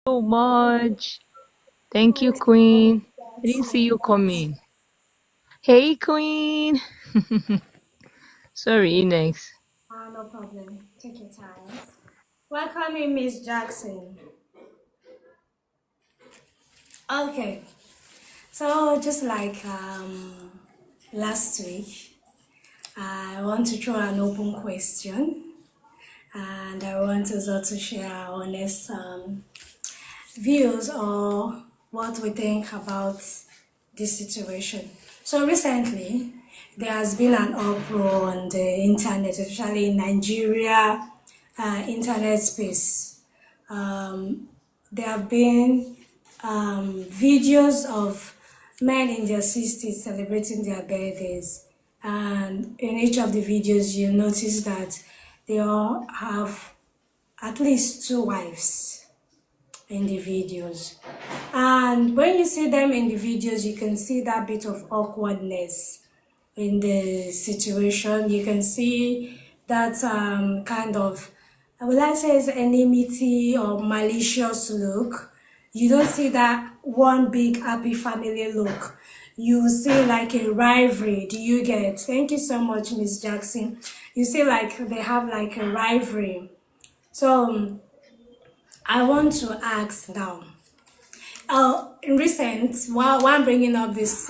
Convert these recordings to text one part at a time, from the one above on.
So much. Thank you, Queen. I didn't see you coming. Hey, Queen. Sorry, next. No problem. Take your time. Welcoming Miss Jackson. Okay, so just like last week, I want to throw an open question, and I want us all to share our honest views or what we think about this situation. So recently, there has been an uproar on the internet, especially in Nigeria internet space. There have been videos of men in their 60s celebrating their birthdays, and in each of the videos, you notice that they all have at least two wives in the videos. And when you see them in the videos, you can see that bit of awkwardness in the situation. You can see that kind of, would I say, is enmity or malicious look. You don't see that one big happy family look. You see like a rivalry. Do you get? Thank you so much, Miss Jackson. You see like they have like a rivalry. So I want to ask now. In recent, while I'm bringing up this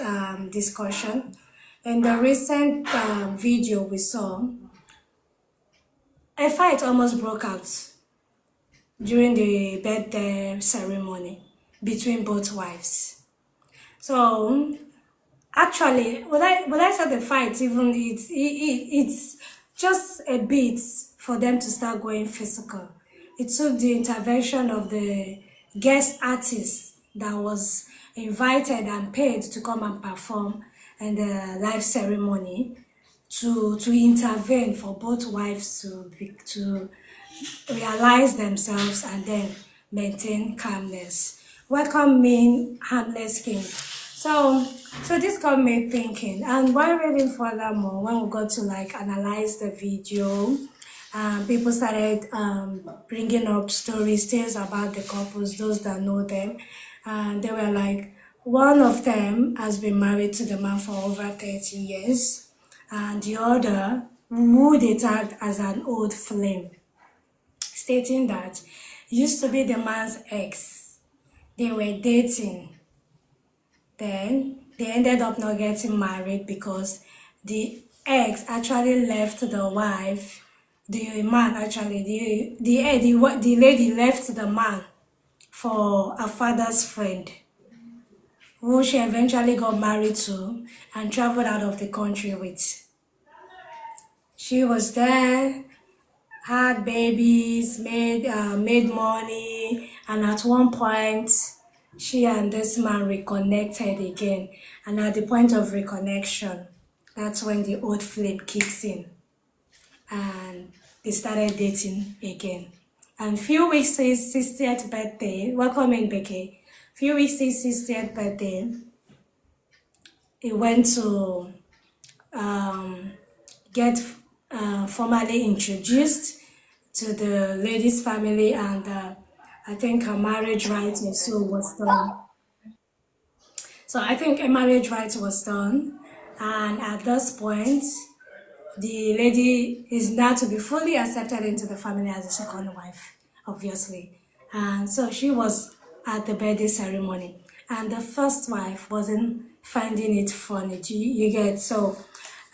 discussion, in the recent video we saw, a fight almost broke out during the birthday ceremony between both wives. So actually, would I say the fight even it's just a bit for them to start going physical. It took the intervention of the guest artist that was invited and paid to come and perform in the live ceremony to intervene for both wives to realize themselves and then maintain calmness. Welcome me, harmless king. So this got me thinking, and while reading furthermore, when we got to like analyze the video, people started bringing up stories, tales about the couples, those that know them, and they were like, one of them has been married to the man for over 30 years, and the other, who they tagged as an old flame, stating that used to be the man's ex. They were dating. Then they ended up not getting married because the ex actually left the wife, the man actually, the lady left the man for a father's friend who she eventually got married to and traveled out of the country with. She was there, had babies, made money, and at one point, she and this man reconnected again. And at the point of reconnection, that's when the old flame kicks in, and they started dating again. And few weeks to his 60th birthday, welcome in Becky. Few weeks to his 60th birthday, he went to get formally introduced to the lady's family, and I think a marriage rite also was done. So I think a marriage rite was done, and at this point, the lady is now to be fully accepted into the family as a second wife, obviously. And so she was at the birthday ceremony, and the first wife wasn't finding it funny. You get? So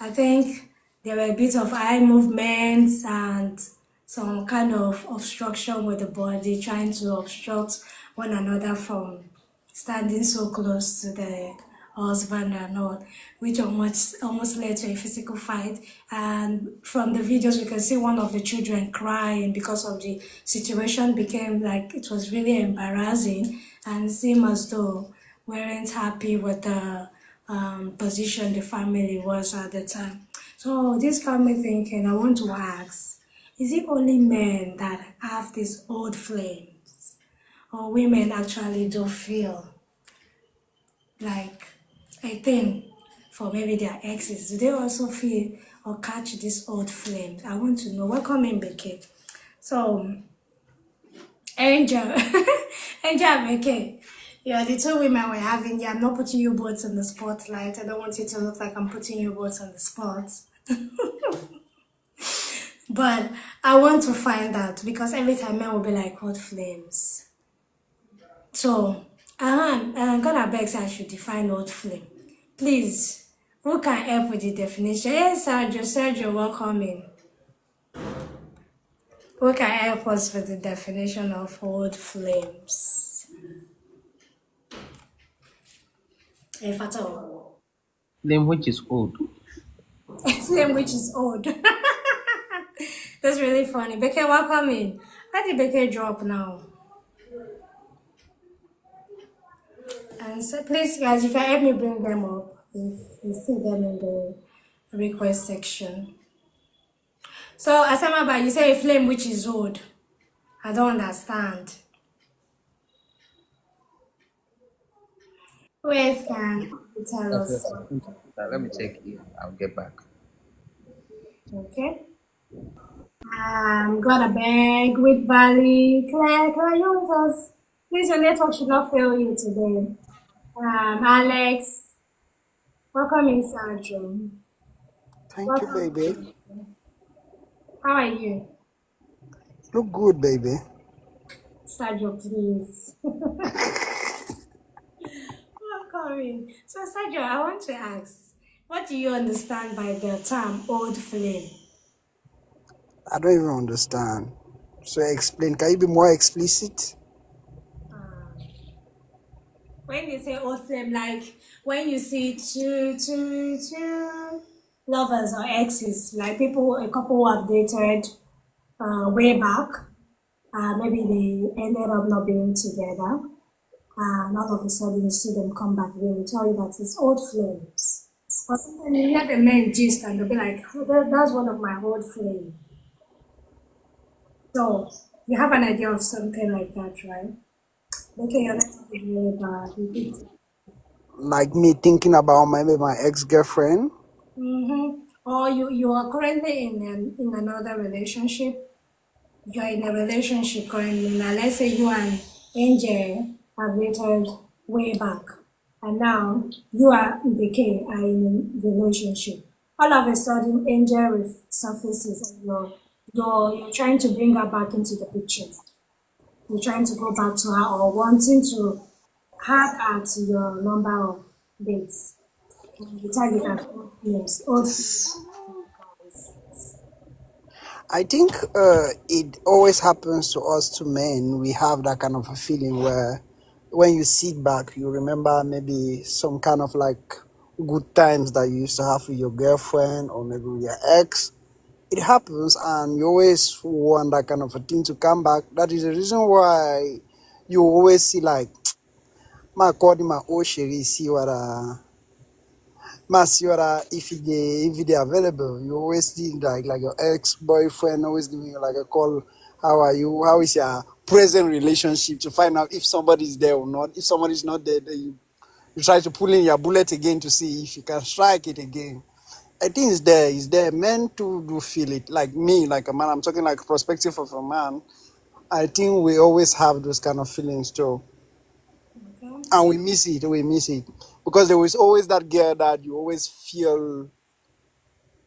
I think there were a bit of eye movements and some kind of obstruction with the body, trying to obstruct one another from standing so close to the husband and all, which almost led to a physical fight. And from the videos, we can see one of the children crying because of the situation. Became like it was really embarrassing and seemed as though weren't happy with the position the family was at the time. So this got me thinking. I want to ask: is it only men that have this old flames, or women actually do feel like a thing for maybe their exes? Do they also feel or catch this old flame? I want to know. Welcome in, Becky. So Angel, Angel and Becky. Yeah, the two women we're having. Yeah, I'm not putting you both in the spotlight. I don't want it to look like I'm putting you both on the spot. But I want to find out because every time men will be like hot flames. So I'm gonna beg say I should define hot flame. Please, who can help with the definition? Yes, Sergio, welcome in. Who can help us with the definition of old flames? If at all. Flame which is old. Flame which is old. That's really funny. Becky, welcome in. Why did Becky drop now? And so please guys, you can help me bring them up if you see them in the request section. So Asamaba, you say a flame which is old. I don't understand. Who else can tell Okay, us? okay. Let me check here. I'll get back. Okay. Got a bag with Valley. Claire, you with us? Please, your network should not fail you today. Alex, welcome in, Sergio. Thank you, Welcome. baby. How are you? Look good, baby. Sergio, please. Welcome in. So, Sergio, I want to ask, what do you understand by the term old flame? I don't even understand. So explain. Can you be more explicit? When you say old flame, like when you see two lovers or exes, like people, a couple who have dated way back, maybe they ended up not being together, and all of a sudden you see them come back again, they tell you that it's old flames. But sometimes you let the men gist and they'll be like, oh, that's one of my old flame. So you have an idea of something like that, right? Okay, your network is really bad. Like me thinking about maybe my ex-girlfriend. Or you are currently in another relationship. You are in a relationship currently. Now, let's say you and Angel have dated way back, and now you are Deke are in a relationship. All of a sudden, Angel surfaces, and you're trying to bring her back into the picture. You're trying to go back to her or wanting to add her to your number of dates. And you target at old flames, old I think it always happens to us, to men. We have that kind of a feeling where when you sit back, you remember maybe some kind of like good times that you used to have with your girlfriend or maybe with your ex. It happens and you always want that kind of a thing to come back. That is the reason why you always see like, my God, my old sherry, see what Masiora, if they available, you always see like your ex-boyfriend always giving you like a call. How are you? How is your present relationship, to find out if somebody's there or not. If somebody's not there, then you try to pull in your bullet again to see if you can strike it again. I think it's there. It's there. Men too do feel it. Like me, like a man. I'm talking like perspective of a man. I think we always have those kind of feelings too. Okay. And we miss it because there was always that girl that you always feel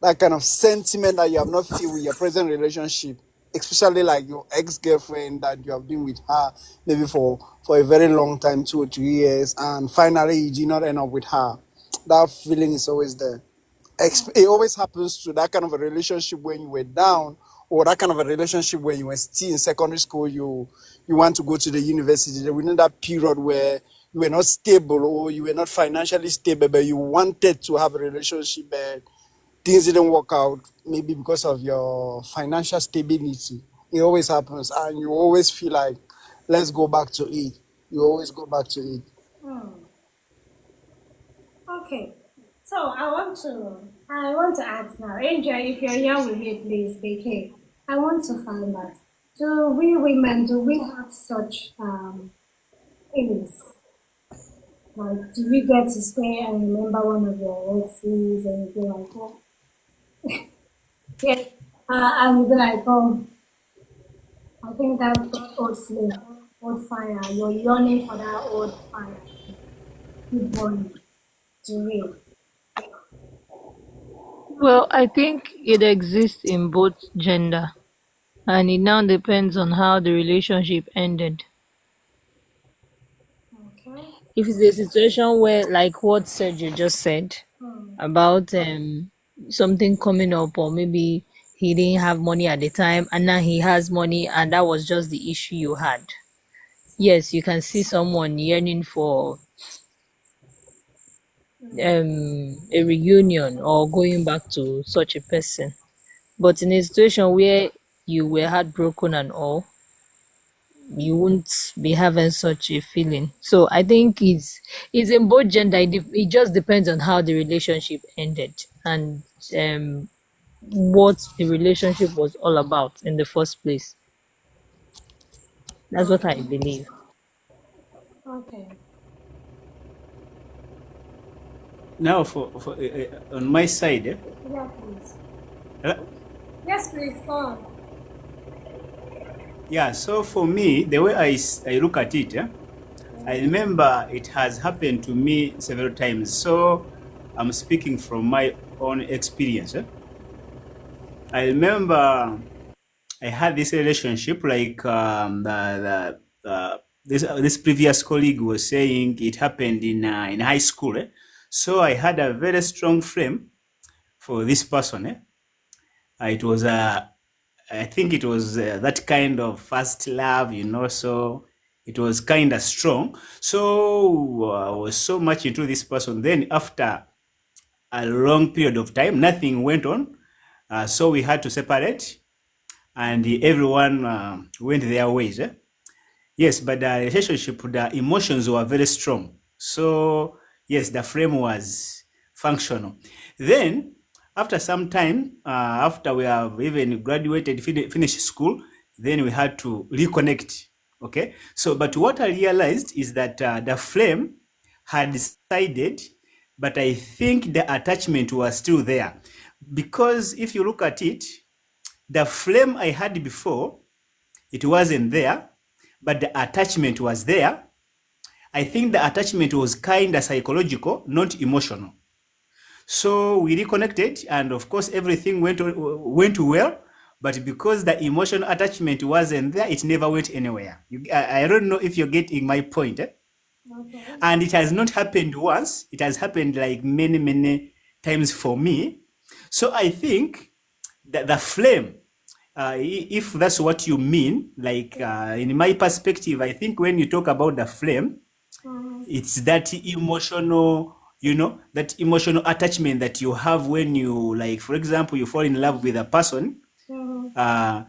that kind of sentiment that you have not feel with your present relationship, especially like your ex-girlfriend that you have been with her maybe for a very long time, 2 or 3 years, and finally you did not end up with her. That feeling is always there. It always happens to that kind of a relationship when you were down, or that kind of a relationship when you were still in secondary school, you want to go to the university. Within that period where you were not stable or you were not financially stable, but you wanted to have a relationship, but things didn't work out, maybe because of your financial stability. It always happens, and you always feel like, let's go back to it. You always go back to it. Okay. So I want to ask now, Angel, if you're here with me, please, BK. I want to find out. Do we women have such feelings? Like, do we get to stay and remember one of your exes and be like, oh, yes, and be like, oh, I think that's the old flame, old fire. You're yearning for that old fire. Keep burning to real. Well, I think it exists in both gender, and it now depends on how the relationship ended. Okay. If it's a situation where, like what Sergio just said Hmm. about something coming up, or maybe he didn't have money at the time and now he has money, and that was just the issue you had. Yes, you can see someone yearning for a reunion or going back to such a person. But in a situation where you were heartbroken and all, you won't be having such a feeling. So I think it's in both gender. It just depends on how the relationship ended and what the relationship was all about in the first place. That's what I Okay. believe. Okay. Now, for on my side, Yeah, please. uh, Yes, please. Go on. yeah. So for me, the way I look at it, I remember it has happened to me several times. So I'm speaking from my own experience. I remember I had this relationship, like this previous colleague was saying, it happened in high school. So I had a very strong frame for this person. It was I think it was that kind of first love, so it was kind of strong. So I was so much into this person. Then after a long period of time, nothing went on. So we had to separate, and everyone went their ways. Yes, but the relationship, the emotions were very strong. So, yes, the frame was functional. Then, after some time, after we have even graduated, finished school, then we had to reconnect. Okay. So, but what I realized is that the flame had decided, but I think the attachment was still there. Because if you look at it, the flame I had before, it wasn't there, but the attachment was there. I think the attachment was kind of psychological, not emotional. So we reconnected, and of course, everything went well. But because the emotional attachment wasn't there, it never went anywhere. I don't know if you're getting my point. Okay. And it has not happened once, it has happened like many, many times for me. So I think that the flame, if that's what you mean, like in my perspective, I think when you talk about the flame, Mm-hmm. it's that emotional, that emotional attachment that you have when you, like, for example, you fall in love with a person, Mm-hmm. uh,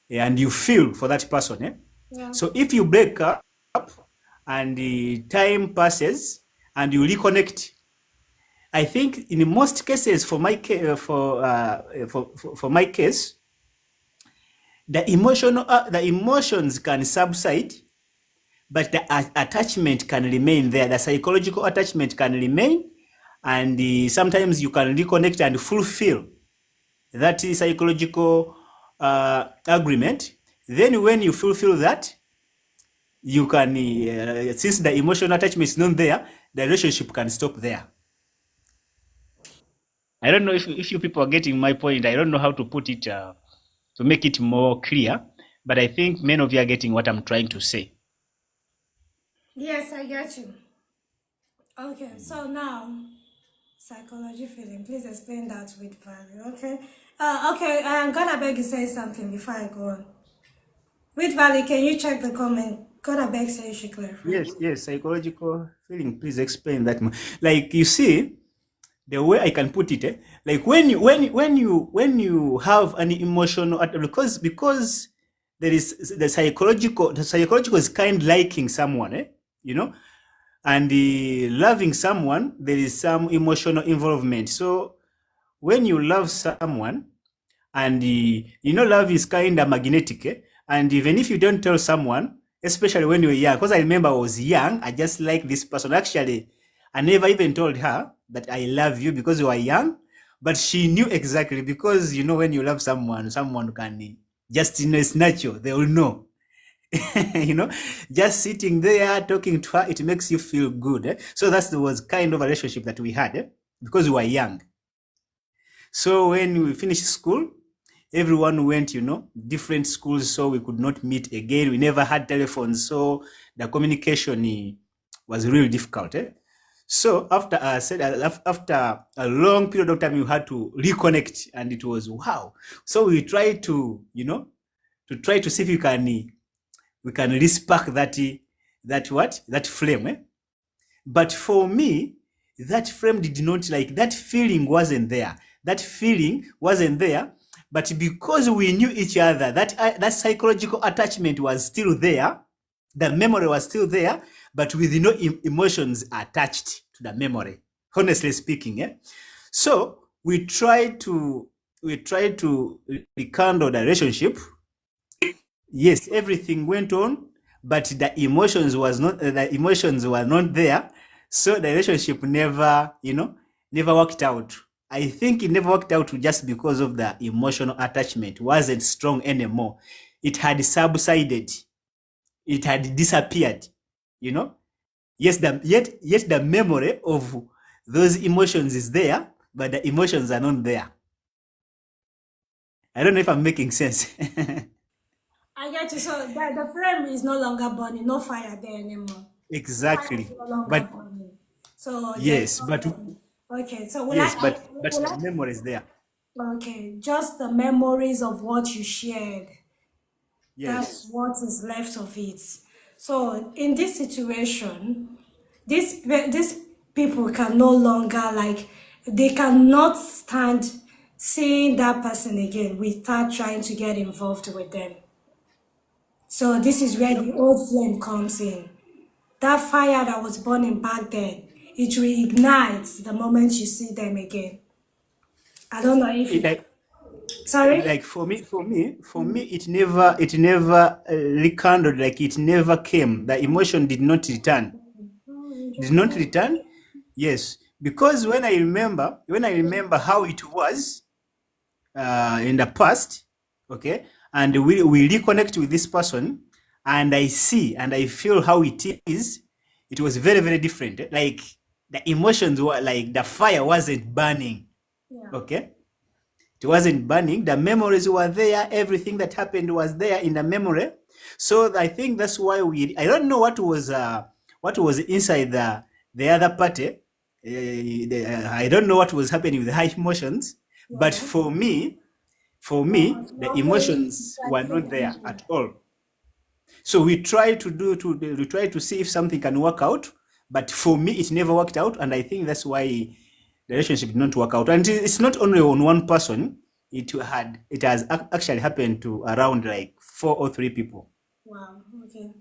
and you feel for that person. Yeah. So if you break up and the time passes and you reconnect, I think in most cases, for my for my case, the emotions can subside, but the attachment can remain there. The psychological attachment can remain, and sometimes you can reconnect and fulfill that psychological agreement. Then when you fulfill that, you can, since the emotional attachment is not there, the relationship can stop there. I don't know if you people are getting my point. I don't know how to put it to make it more clear, but I think many of you are getting what I'm trying to say. Yes, I get you. Okay, so now psychology feeling. Please explain that with value. Okay. Okay. I'm gonna beg you say something before I go on. With value, can you check the comment? Gonna beg say you should clarify. Yes, yes, psychological feeling. Please explain that. Like, you see, the way I can put it, like when you have an emotional because there is the psychological is kind liking someone, you know, and loving someone, there is some emotional involvement. So when you love someone, and love is kind of magnetic, and even if you don't tell someone, especially when you're young, because I remember I was young, I just like this person. Actually, I never even told her that I love you because we were young, but she knew exactly, because when you love someone, someone can Just, it's natural. They will know. you know, just sitting there talking to her, it makes you feel good. So that was kind of a relationship that we had because we were young. So when we finished school, everyone went, different schools, so we could not meet again. We never had telephones, so the communication was really difficult. So after a long period of time, we had to reconnect, and it was wow. So we tried to see if we can respark that flame. But for me, that flame did not, like, that feeling wasn't there. That feeling wasn't there. But because we knew each other, that psychological attachment was still there. The memory was still there, but with no emotions attached to the memory. Honestly speaking, so we tried to rekindle the relationship. Yes, everything went on, but the emotions were not there. So the relationship never worked out. I think it never worked out just because of the emotional attachment wasn't strong anymore. It had subsided. It had disappeared. You know. Yes, yet the memory of those emotions is there, but the emotions are not there. I don't know if I'm making sense. I get you. So the flame is no longer burning, no fire there anymore. Fire is Exactly. no longer But burning. So there's yes, no but flame. Okay, so yes, but the memory is there. okay, just the memories of what you shared. That's Yes. what is left of it. So in this situation, these people can no longer, like, they cannot stand seeing that person again without trying to get involved with them. So this is where the old flame comes in. That fire that was burning back then, it reignites the moment you see them again. I don't know if It, you. like Sorry? like for me, it never rekindled. Like, it never came. The emotion did not return. Did not return. Yes, because when I remember how it was in the past, okay, and we reconnect with this person, and I see and I feel how it is. It was very, very different. Like, the emotions were, like, the fire wasn't burning. Yeah. Okay, it wasn't burning. The memories were there. Everything that happened was there in the memory. So I think that's why I don't know what was inside the other party. I don't know what was happening with the high emotions. But Yeah. for me, the Your feelings emotions like were same not there energy. at all. So we try to see if something can work out, but for me it never worked out, and I think that's why the relationship did not work out. And it's not only on one person; it has actually happened to around like 4 or 3 people. Wow. Okay.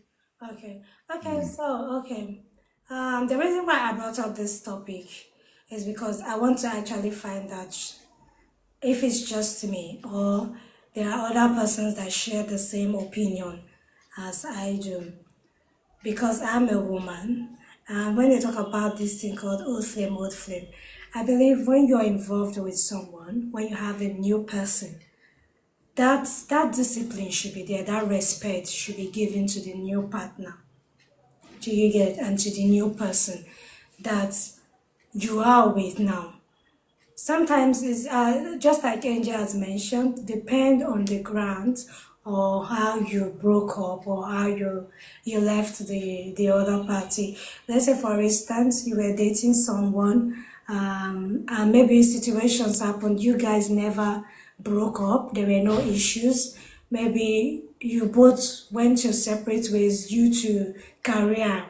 Okay. Okay. So, okay. The reason why I brought up this topic is because I want to actually find out if it's just me or there are other persons that share the same opinion as I do. Because I'm a woman, and when they talk about this thing called old flame, I believe when you're involved with someone, when you have a new person, that discipline should be there, that respect should be given to the new partner. Do you get? And to the new person that you are with now. Sometimes it's just like Angel has mentioned, depend on the ground or how you broke up or how you left the other party. Let's say, for instance, you were dating someone, and maybe situations happened. You guys never broke up. There were no issues. Maybe you both went your separate ways due to career.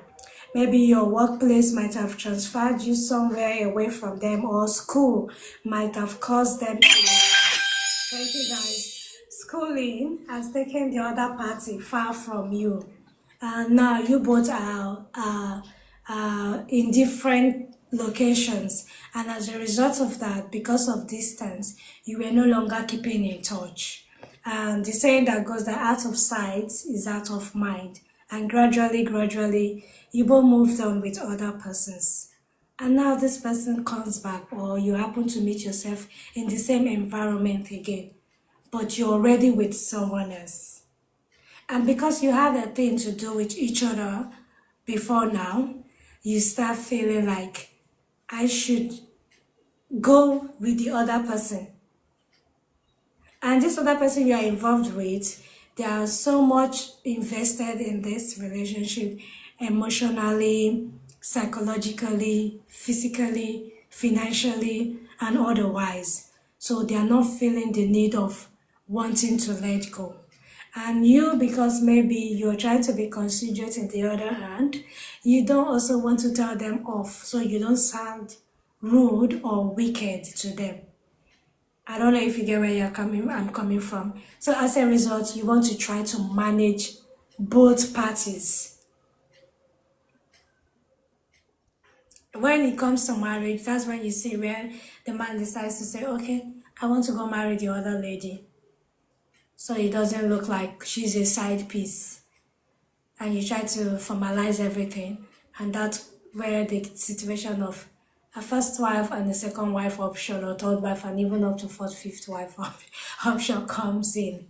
Maybe your workplace might have transferred you somewhere away from them, or school might have caused them to. Thank you guys. Schooling has taken the other party far from you. And now you both are in different locations. And as a result of that, because of distance, you were no longer keeping in touch. And the saying that goes that out of sight is out of mind. And gradually, you both moved on with other persons. And now this person comes back, or you happen to meet yourself in the same environment again. but you're already with someone else. And because you had a thing to do with each other before now, you start feeling like I should go with the other person. And this other person you are involved with, they are so much invested in this relationship emotionally, psychologically, physically, financially, and otherwise. So they are not feeling the need of wanting to let go. And you, because maybe you're trying to be considerate in the other hand, you don't also want to tell them off so you don't sound rude or wicked to them. I don't know if you get where I'm coming from. So as a result, you want to try to manage both parties. When it comes to marriage, that's when you see where the man decides to say, okay, I want to go marry the other lady. So it doesn't look like she's a side piece. And you try to formalize everything. And that's where the situation of a first wife and a second wife option or third wife and even up to fourth, fifth wife option comes in.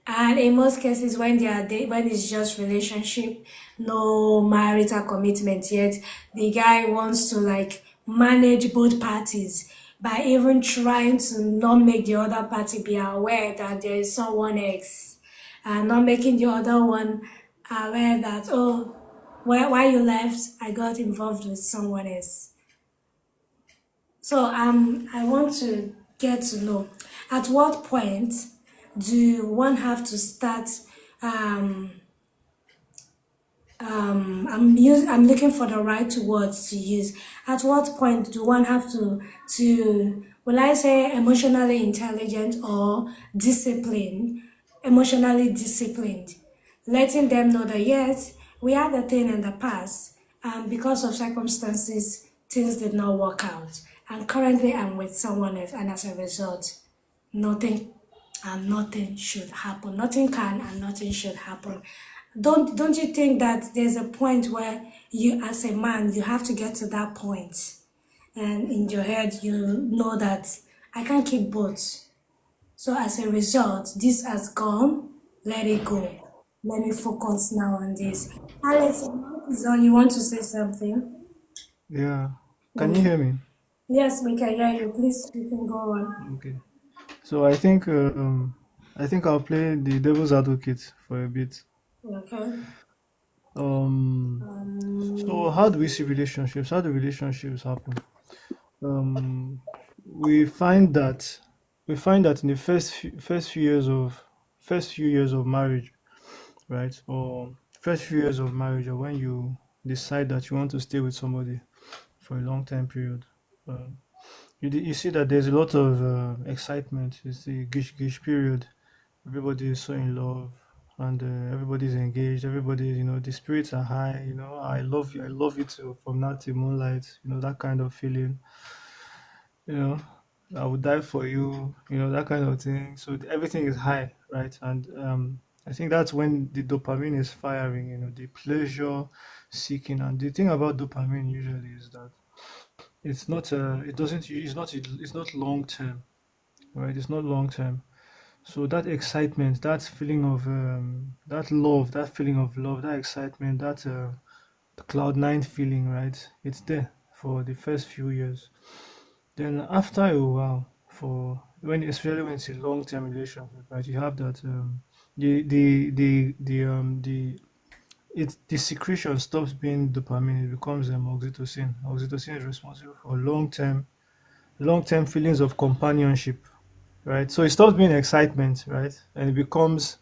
And in most cases, when when it's just relationship, no marital commitment yet, the guy wants to like manage both parties by even trying to not make the other party be aware that there is someone else, and not making the other one aware that oh, why you left, I got involved with someone else. So I want to get to know at what point do one have to start um, I'm looking for the right words to use. At what point do one have to will I say emotionally intelligent or disciplined, emotionally disciplined, letting them know that yes, we had a thing in the past, and because of circumstances, things did not work out. And currently, I'm with someone else, and as a result, nothing and nothing should happen. Nothing can and nothing should happen. Don't you think that there's a point where you as a man you have to get to that point and in your head you know that I can't keep both. So as a result, this has gone, let it go. Let me focus now on this. Alex, you want to say something? Yeah. Can you Okay. hear me? Yes, we can hear you. Please, you can go on. Okay. So I think I'll play the devil's advocate for a bit. Okay. Um, so how do we see relationships? How do relationships happen? Um, we find that in the first few years of marriage, right? Or first few years of marriage, or when you decide that you want to stay with somebody for a long time period. Um, you see that there's a lot of excitement. It's the gish period. Everybody is so in love, and everybody's engaged. Everybody, the spirits are high. I love you too, from now till moonlight. That kind of feeling. You know, I would die for you. That kind of thing. So everything is high, right? And I think that's when the dopamine is firing. The pleasure seeking. And the thing about dopamine usually is that it's not long term, right? It's not long term. So that excitement, that feeling of that love, that feeling of love, that excitement, that the cloud nine feeling, right? It's there for the first few years. Then after a while, for when especially when it's a long term relationship, right? You have that the secretion stops being dopamine. It becomes oxytocin. Oxytocin is responsible for long term feelings of companionship, right? So it stops being excitement, right? And it becomes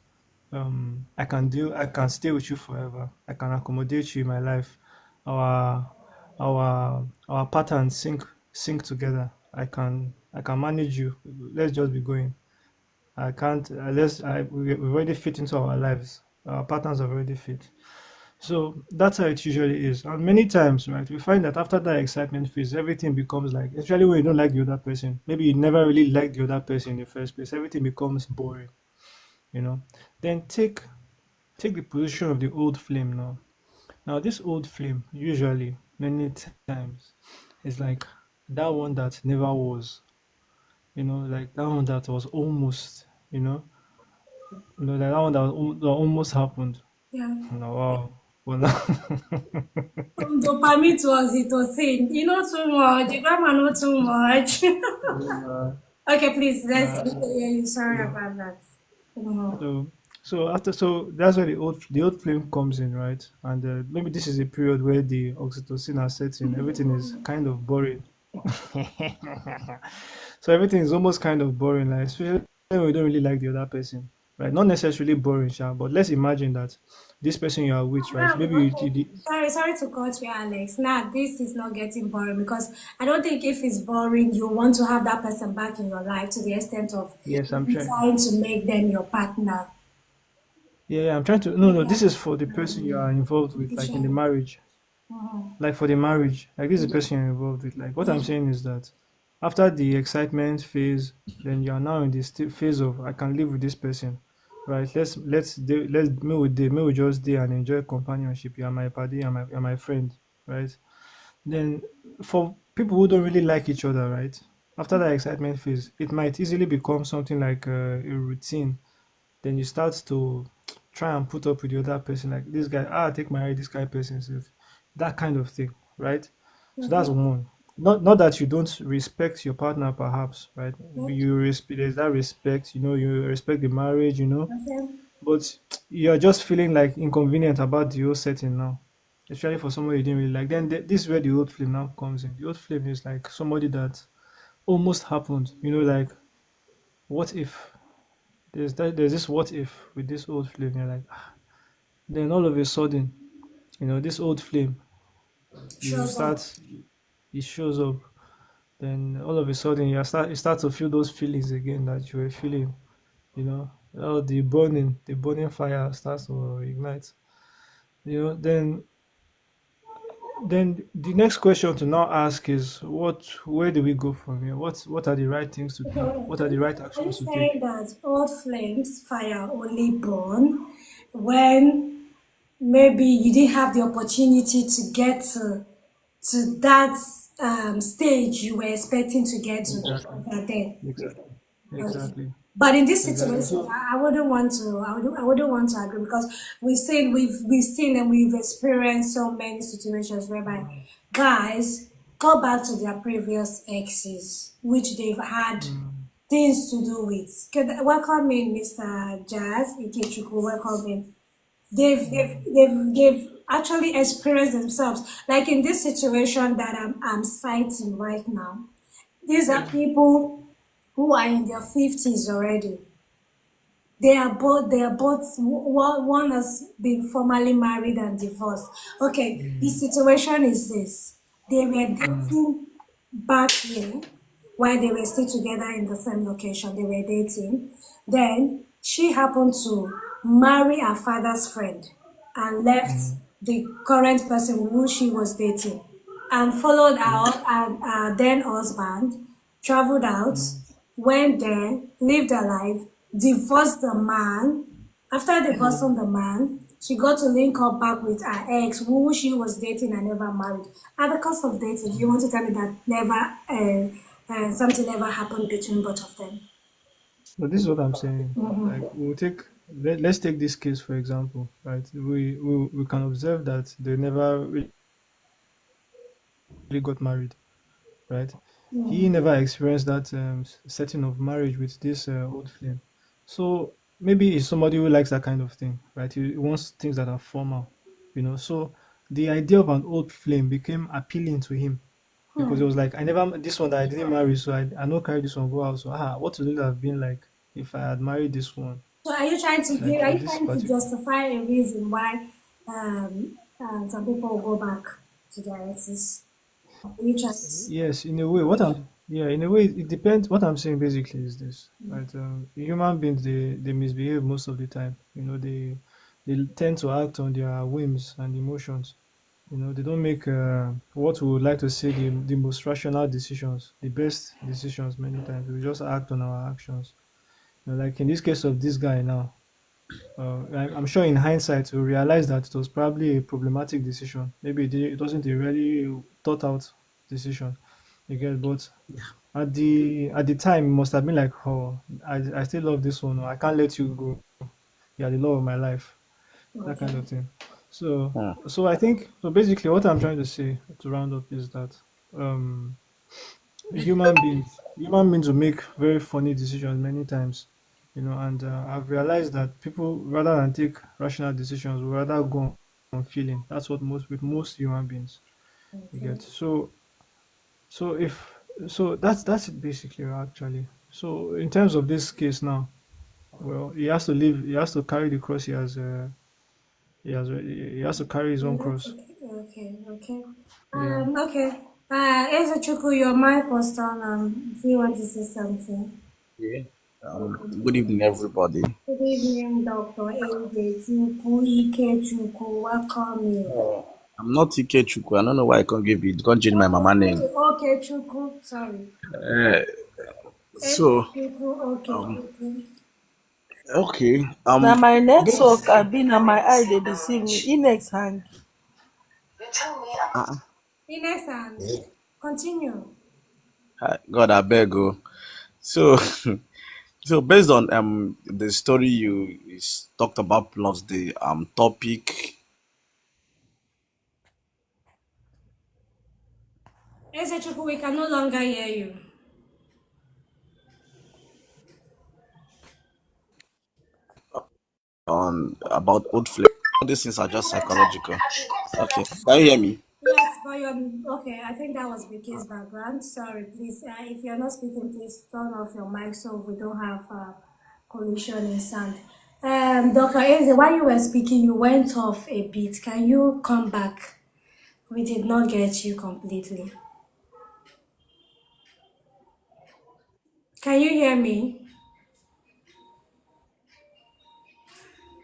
I can stay with you forever. I can accommodate you in my life. Our our patterns sync together. I can manage you. Let's just be going. I can't we've already fit into our lives. Our patterns have already fit. So that's how it usually is. And many times, right, we find that after that excitement phase, everything becomes like, especially when you don't like the other person. Maybe you never really liked the other person in the first place. Everything becomes boring, you know. Then take the position of the old flame now. Now this old flame, usually, many times, is like that one that never was, like that one that was almost, like that one that almost happened. Yeah. Wow. Well, Dopamine was it was saying, you know too much, the grammar not too much. uh, Okay, please, let's uh, hear you. Sorry so, about that. Mhm. so that's where the old flame comes in, right? And maybe this is a period where the oxytocin are setting. Everything is kind of boring. So everything is almost kind of boring, like especially when we don't really like the other person, right? Not necessarily boring, sha, but let's imagine that this person you are with, right? Now, Maybe okay. Sorry to cut you, Alex. Now, this is not getting boring because I don't think if it's boring, you want to have that person back in your life to the extent of yes, I'm maybe trying. trying to make them your partner. Yeah, yeah, I'm trying to. No, no, this is for the person you are involved with, like in the Officially. marriage. Mhm. Like for the marriage, like this is the person you're involved with. Like what I'm saying is that after the excitement phase, then you are now in this phase of I can live with this person, right? Let's me we just day and enjoy companionship. You are my buddy, you're my friend, right? Then for people who don't really like each other, right? After that excitement phase, it might easily become something like a routine. Then you start to try and put up with the other person, like this guy, take my this kind of person, safe, that kind of thing, right? So that's Okay. one. Not that you don't respect your partner, perhaps, right? Okay. You respect, there's that respect, you respect the marriage, Okay. but you're just feeling like inconvenient about the whole setting now, especially for somebody you didn't really like. Then this is where the old flame now comes in. The old flame is like somebody that almost happened, like what if there's this what if with this old flame. You're like, then all of a sudden, this old flame, you Shows up. start, it shows up. Then all of a sudden, you start to feel those feelings again that you were feeling. Oh, the burning fire starts to ignite. Then the next question to now ask is, where do we go from here? What are the right things to Okay, do? What are the right are you actions to take? saying that old flames fire only burn when maybe you didn't have the opportunity to get to that stage you were expecting to get to Exactly. then? Exactly. Okay. Exactly. But in this Exactly. situation, So I wouldn't want to. I wouldn't want to agree because we've seen and we've experienced so many situations whereby guys go back to their previous exes, which they've had mm, things to do with. Welcome in, Mr. Jazz Ikechukwu. Welcome in. They've actually experienced themselves like in this situation that I'm citing right now. These are people who are in their 50s already. They are both one has been formally married and divorced. Okay, the mm, situation is this. They were mm, dating back here while they were still together in the same location. They were dating. Then she happened to marry her father's friend and left mm, the current person who she was dating and followed okay. her then husband, traveled out, Mm, went there, lived her life, divorced the man. After mm. divorcing the man, she got to link up back with her ex, who she was dating and never married. At the cost of dating, you want to tell me that something never happened between both of them? But this is what I'm saying. Like let's take this case for example, right? We can observe that they never really got married, right? He never experienced that setting of marriage with this old flame. So maybe he's somebody who likes that kind of thing, right? He wants things that are formal. So the idea of an old flame became appealing to him because it was like, I never, this one that I didn't marry, so I no carry this one go out. So what would it have been like if I had married this one, So like are for you this trying to particular? justify a reason why some people go back to their exes? Are you trying Yes, in a way. What I'm Yeah, in a way, it depends. What I'm saying basically is this, right? Human beings, they misbehave most of the time. They tend to act on their whims and emotions. They don't make what we would like to say the most rational decisions, the best decisions. Many times we just act on our actions. Like in this case of this guy now, I'm sure in hindsight we realize that it was probably a problematic decision. Maybe it wasn't a really thought out decision. You get, but at the time, it must have been like, oh, I still love this one. I can't let you go. You're the love of my life. That kind Okay. of thing. So, Hmm. so I think so. Basically, what I'm trying to say to round up is that um, human beings will make very funny decisions many times, and I've realized that people, rather than take rational decisions, will rather go on feeling. That's what most human beings you Okay. get. So if so that's it basically, actually. So in terms of this case now, well, he has to live. He has to carry the cross. He has to carry his own That's cross. okay. Okay. Okay. Yeah. Okay. Ezechuku, your mic was turned on. If you want to say something. Okay. Good evening, everybody. Good evening, Dr. Ezechuku Ikechukwu. Welcome you. I'm not Ikechukwu. I don't know why I can't give it. Can't change my mama name. Okay, Chukwu. Sorry. Uh, so, Ezechuku, okay, Chukwu. okay. Na my network This. abi na my eye dey deceive me. Hinex hang. Uh, Ines and continue. God, I beg you. So, so based on the story you talked about plus the topic. Ezechuku, we can no longer hear you. On about old flame. All these things are just psychological. Okay, can you hear me? Yes, but you're okay. I think that was Vicky's background. Sorry, please. If you're not speaking, please turn off your mic so we don't have collision in sound. Dr. Eze, while you were speaking, you went off a bit. Can you come back? We did not get you completely. Can you hear me?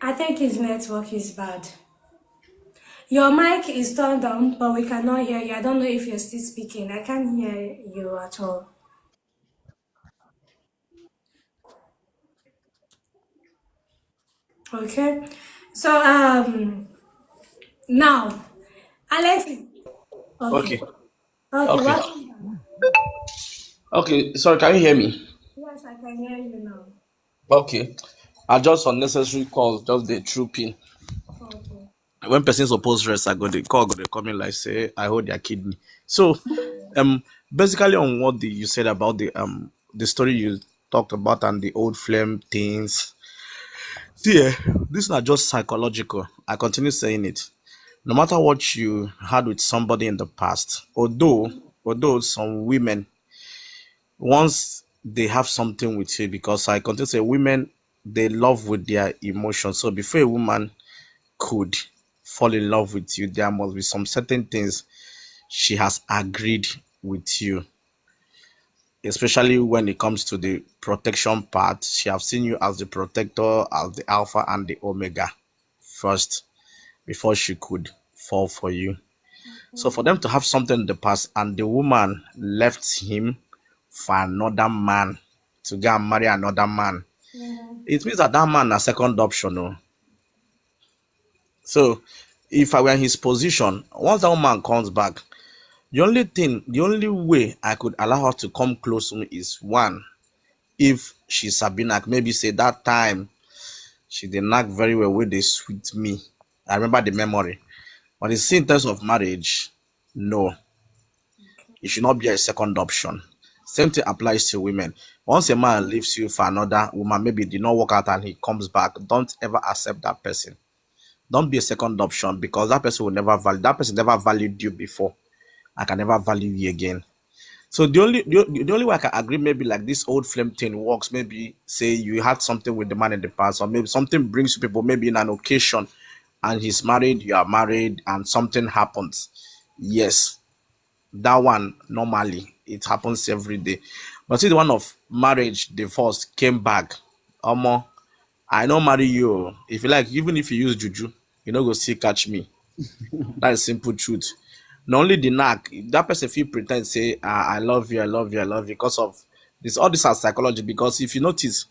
I think his network is bad. Your mic is turned on, but we cannot hear you. I don't know if you're still speaking. I can't hear you at all. Okay. So now Alex is okay. Okay. Okay, Okay. welcome back. Okay. Sorry, can you hear me? Yes, I can hear you now. Okay. I just unnecessary calls, just the trooping. Okay. When person suppose rest, I got the call, got the coming like say I hold their kidney. So, basically on what you said about the story you talked about and the old flame things. See, this is not just psychological. I continue saying it. No matter what you had with somebody in the past, although some women once they have something with you, because I continue to say women they love with their emotions. So before a woman could fall in love with you, there must be some certain things she has agreed with you, especially when it comes to the protection part. She have seen you as the protector, as the alpha and the omega first before she could fall for you. So for them to have something in the past and the woman left him for another man to go and marry another man, Mm-hmm. it means that that man a second option. Oh. So if I were in his position, once that woman comes back, the only way I could allow her to come close to me is one, if she's Sabina, maybe say that time she did knock very well with they sweet me. I remember the memory. But in terms of marriage, no, it should not be a second option. Same thing applies to women. Once a man leaves you for another woman, maybe it did not work out and he comes back, don't ever accept that person. Don't be a second option because that person will never value that person never valued you before. I can never value you again. So the only way I can agree maybe like this old flame thing works, maybe say you had something with the man in the past, or maybe something brings you people, maybe in an occasion, and he's married, you are married, and something happens. Yes, that one normally it happens every day. But see the one of marriage, divorce came back. Omo, I don't marry you. If you like, even if you use juju, you know go see catch me. That is simple truth. Not only the knack, that person feel pretend say I love you, I love you, I love you because of this. All this are psychology. Because if you notice,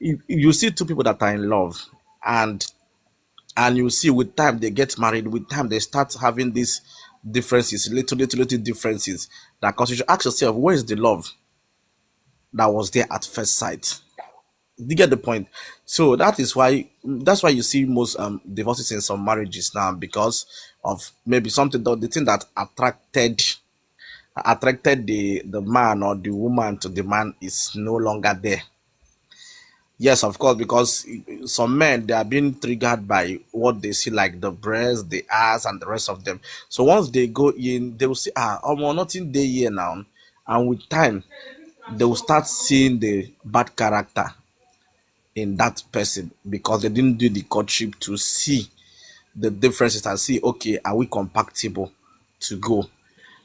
you see two people that are in love, and you see with time they get married. With time they start having these differences, little differences. That cause you should ask yourself, where is the love that was there at first sight? You get the point. So that's why you see most divorces in some marriages now, because of maybe something that the thing that attracted the man or the woman to the man is no longer there. Yes, of course, because some men, they are being triggered by what they see, like the breast, the ass, and the rest of them. So once they go in, they will see, nothing there here now, and with time they will start seeing the bad character in that person, because they didn't do the courtship to see the differences and see, okay, are we compatible to go?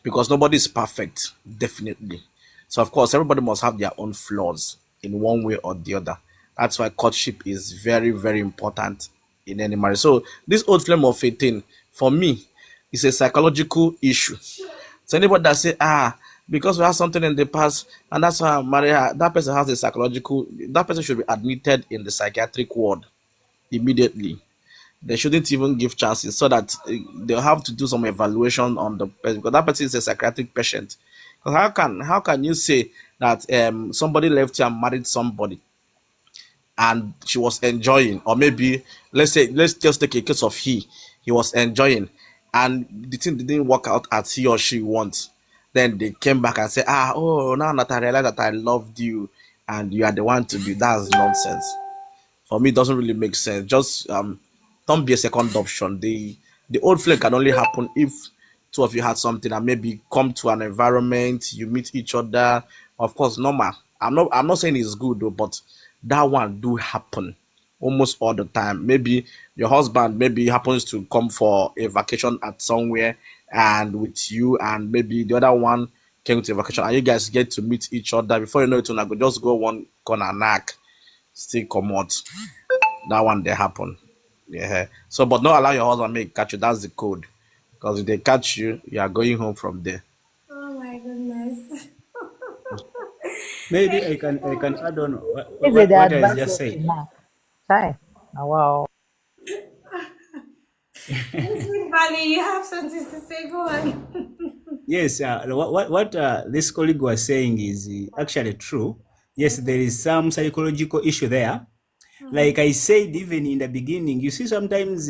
Because nobody is perfect, definitely. So of course, everybody must have their own flaws in one way or the other. That's why courtship is very, very important in any marriage. So this old flame of 18, for me, is a psychological issue. So anybody that say, because we have something in the past and that's why I marry her, that person has a psychological, that person should be admitted in the psychiatric ward immediately. They shouldn't even give chances, so that they'll have to do some evaluation on the person, because that person is a psychiatric patient. Because how can you say that somebody left you and married somebody and she was enjoying, or maybe let's just take a case of he was enjoying, and the thing didn't work out as he or she wants, then they came back and say, oh, now that I realize that I loved you and you are the one to be, that's nonsense. For me, it doesn't really make sense. Just don't be a second option. The old flame can only happen if two of you had something and maybe come to an environment, you meet each other. Of course, normal. I'm not saying it's good though, but that one do happen almost all the time. Maybe your husband maybe happens to come for a vacation at somewhere and with you, and maybe the other one came to a vacation, and you guys get to meet each other. Before you know it, go just go one corner knock, still come out. That one they happen. Yeah. So, but not allow your husband make catch you. That's the code. Because if they catch you, you are going home from there. Oh my goodness. Maybe Thank you I so can much. add on This is the what I advice just of a said. man. Hi. Wow. Miss Valley, you have something to say. Go on. Yes, what this colleague was saying is actually true. Yes, there is some psychological issue there. Like I said, even in the beginning, you see sometimes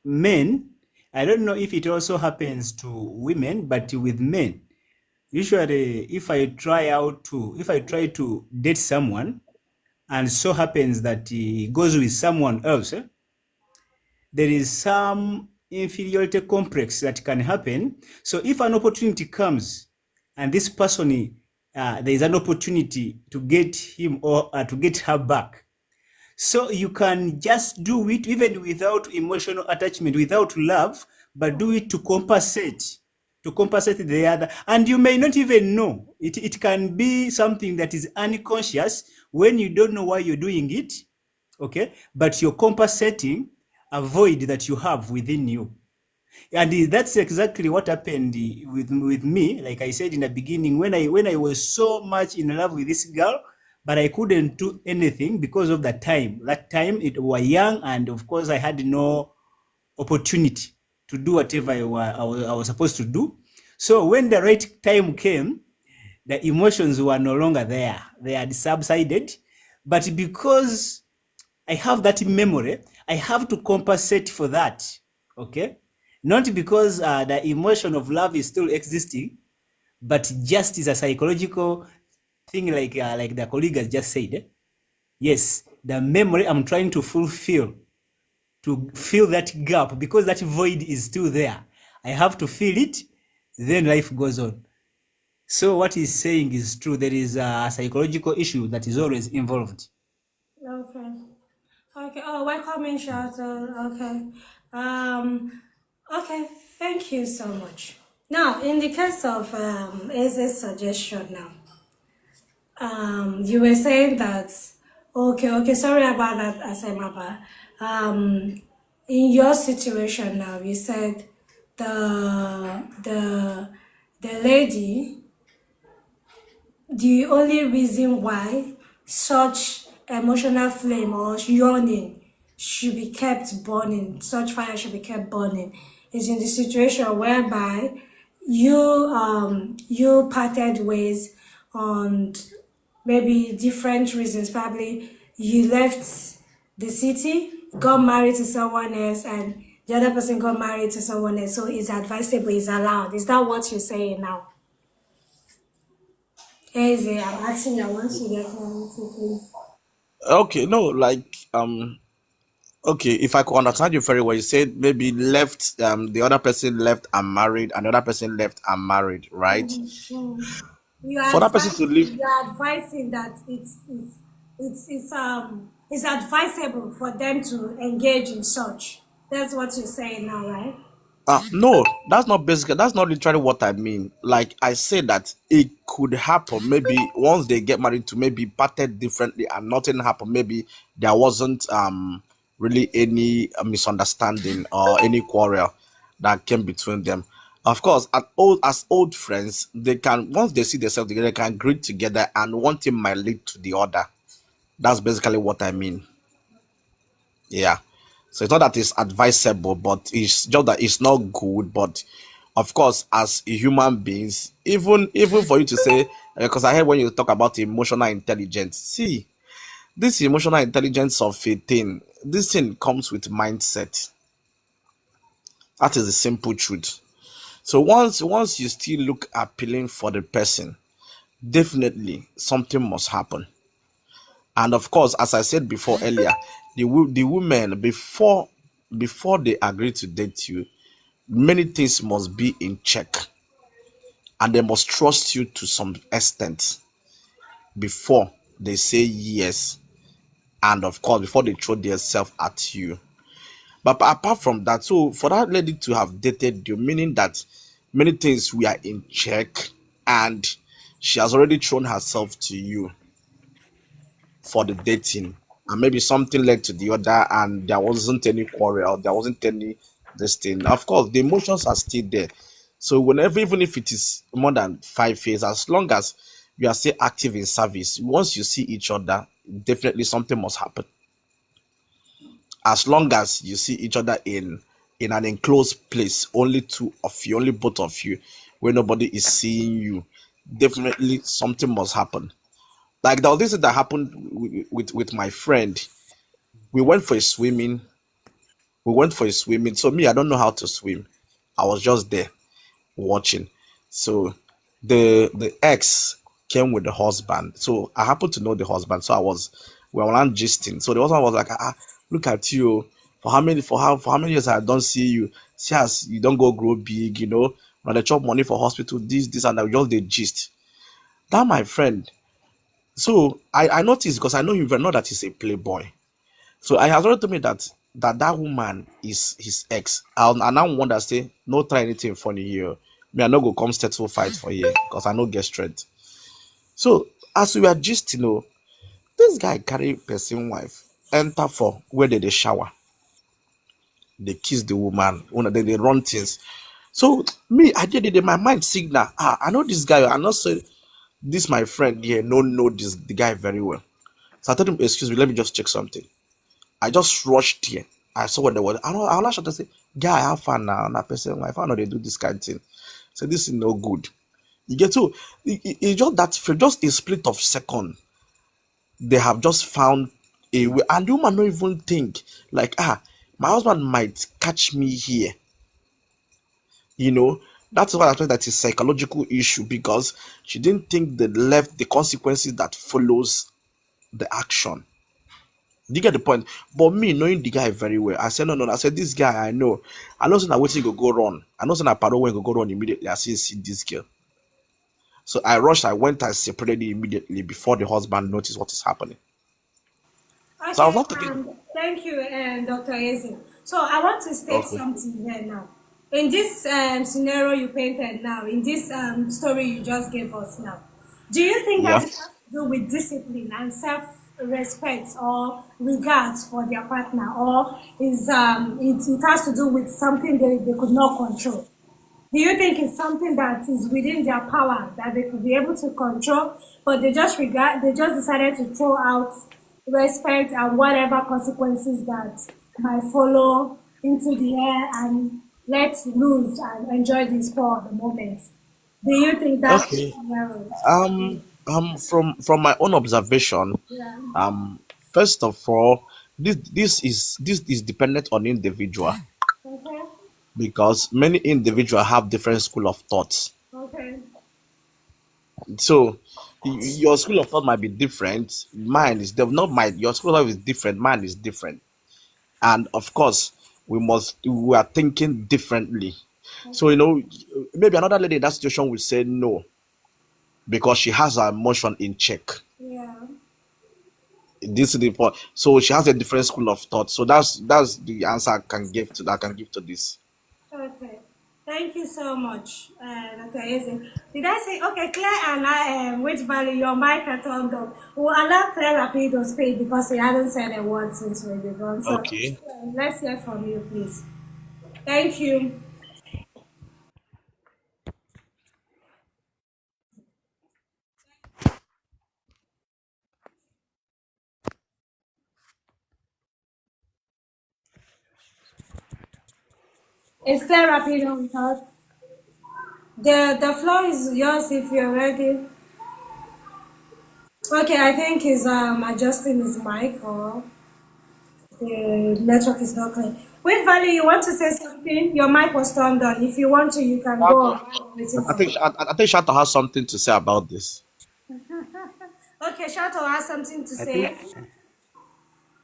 men, I don't know if it also happens to women, but with men, usually if I try to date someone and so happens that he goes with someone else, there is some inferiority complex that can happen. So if an opportunity comes and this person, there is an opportunity to get him or to get her back. So you can just do it even without emotional attachment, without love, but do it to compensate the other. And you may not even know. It can be something that is unconscious when you don't know why you're doing it, okay? But you're compensating a void that you have within you. And that's exactly what happened with me. Like I said in the beginning, when I was so much in love with this girl, but I couldn't do anything because of the time. That time it was young, and of course I had no opportunity to do whatever I was supposed to do. So when the right time came, the emotions were no longer there. They had subsided. But because I have that memory, I have to compensate for that. Okay? Not because the emotion of love is still existing, but just is a psychological thing, like the colleague has just said. Yes, the memory I'm trying to fulfill, to fill that gap, because that void is still there. I have to fill it, then life goes on. So what he's saying is true. There is a psychological issue that is always involved. Okay. Okay. Oh, welcome Shelter. Okay. Okay. Thank you so much. Now, in the case of Aze's suggestion now, you were saying that, okay, sorry about that, Asemaba. In your situation now, you said the lady, the only reason why such emotional flame or yearning should be kept burning, such fire should be kept burning, is in the situation whereby you parted ways on maybe different reasons. Probably you left the city, got married to someone else, and the other person got married to someone else. So it's advisable, it's allowed. Is that what you're saying now? Eze, I'm asking you, I want to get clarity, please. Okay, no, like okay, if I could understand you very well, you said maybe left the other person left and married, and the other person left and married, right? You are For that person to leave, advising, you are advising that it's advisable for them to engage in such. That's what you're saying now, right? no, that's not basically, that's not literally what I mean. Like I said that it could happen maybe once they get married to maybe parted differently and nothing happened. Maybe there wasn't really any misunderstanding or any quarrel that came between them. Of course, as old friends, they can, once they see themselves together, they can greet together, and one thing might lead to the other. That's basically what I mean. Yeah. So it's not that it's advisable, but it's just that it's not good. But of course, as human beings, even for you to say, because I heard when you talk about emotional intelligence, see, this emotional intelligence of a thing, this thing comes with mindset. That is the simple truth. So once you still look appealing for the person, definitely something must happen. And of course, as I said before earlier, the women before they agree to date you, many things must be in check, and they must trust you to some extent before they say yes, and of course before they throw themselves at you. But apart from that, so for that lady to have dated you, meaning that many things were in check, and she has already thrown herself to you for the dating, and maybe something led to the other, and there wasn't any quarrel, there wasn't any this thing. Of course, the emotions are still there. So whenever, even if it is more than 5 years, as long as you are still active in service, once you see each other, definitely something must happen. As long as you see each other in an enclosed place, only two of you, only both of you, where nobody is seeing you, definitely something must happen. Like there was this thing that happened with my friend. We went for a swimming. We went for a swimming. So me, I don't know how to swim. I was just there watching. So the ex came with the husband. So I happened to know the husband. So we were on gisting. So the husband was like, look at you. For how many years I don't see you. See as you don't go grow big, Now they chop money for hospital, this and that. Just the gist. That my friend. So I noticed, because I know him very, not that he's a playboy. So I has already told me that woman is his ex. I now wonder, say, no try anything funny here. Me, I no go come settle fight for you because I no get strength. So as we were just, this guy carry person wife, enter for where they shower. They kiss the woman, they run things. So me, I did it in my mind signal. I know this guy. I know say this my friend here. No, know this the guy very well. So I told him, excuse me, let me just check something. I just rushed here. I saw what they were. I was to say, guy, have fun now. That person, I found out they do this kind of thing. So this is no good. You get to it's just that for just a split of second, they have just found a way, and the woman don't even think like, my husband might catch me here. You know, that's why I thought that is psychological issue, because she didn't think the consequences that follows the action. Do you get the point? But me knowing the guy very well, I said no, no. I said this guy I know. I know that waiting go run. I know that paro when go run immediately. I see this girl. So I rushed. I went and separated immediately before the husband noticed what is happening. So I was Okay, not thinking. thank you, Dr. Eze. So I want to state Okay. something here now. In this scenario you painted now, in this story you just gave us now, do you think that Yeah. it has to do with discipline and self-respect or regards for their partner, or is it has to do with something they could not control? Do you think it's something that is within their power that they could be able to control, but they just decided to throw out respect and whatever consequences that might follow into the air, and let loose and enjoy the sport at the moment. Do you think that's the Okay. scenario? From my own observation, Yeah. um, first of all, this is dependent on individual Okay. because many individuals have different school of thoughts. Okay. So your school of thought might be different. Mine is not mine. Your school of thought is different. Mine is different, and of course, we are thinking differently. So maybe another lady in that situation will say no because she has her emotion in check. Yeah. This is the point. So she has a different school of thought. So that's the answer I can give to that. I can give to this. Okay. Thank you so much. Okay, did I say okay? Claire and I which value your mic are turned up. We'll allow Claire Rapido speak because he hasn't said a word since we began. So Okay. let's hear from you, please. Thank you. Is Claire Rapido with us? The floor is yours if you're ready. Okay, I think he's adjusting his mic or the network is not clear. With value, you want to say something? Your mic was turned on. If you want to, you can go on. I'm waiting I for think you. I think Shatta has something to say about this. Okay, Shato has something to I think say.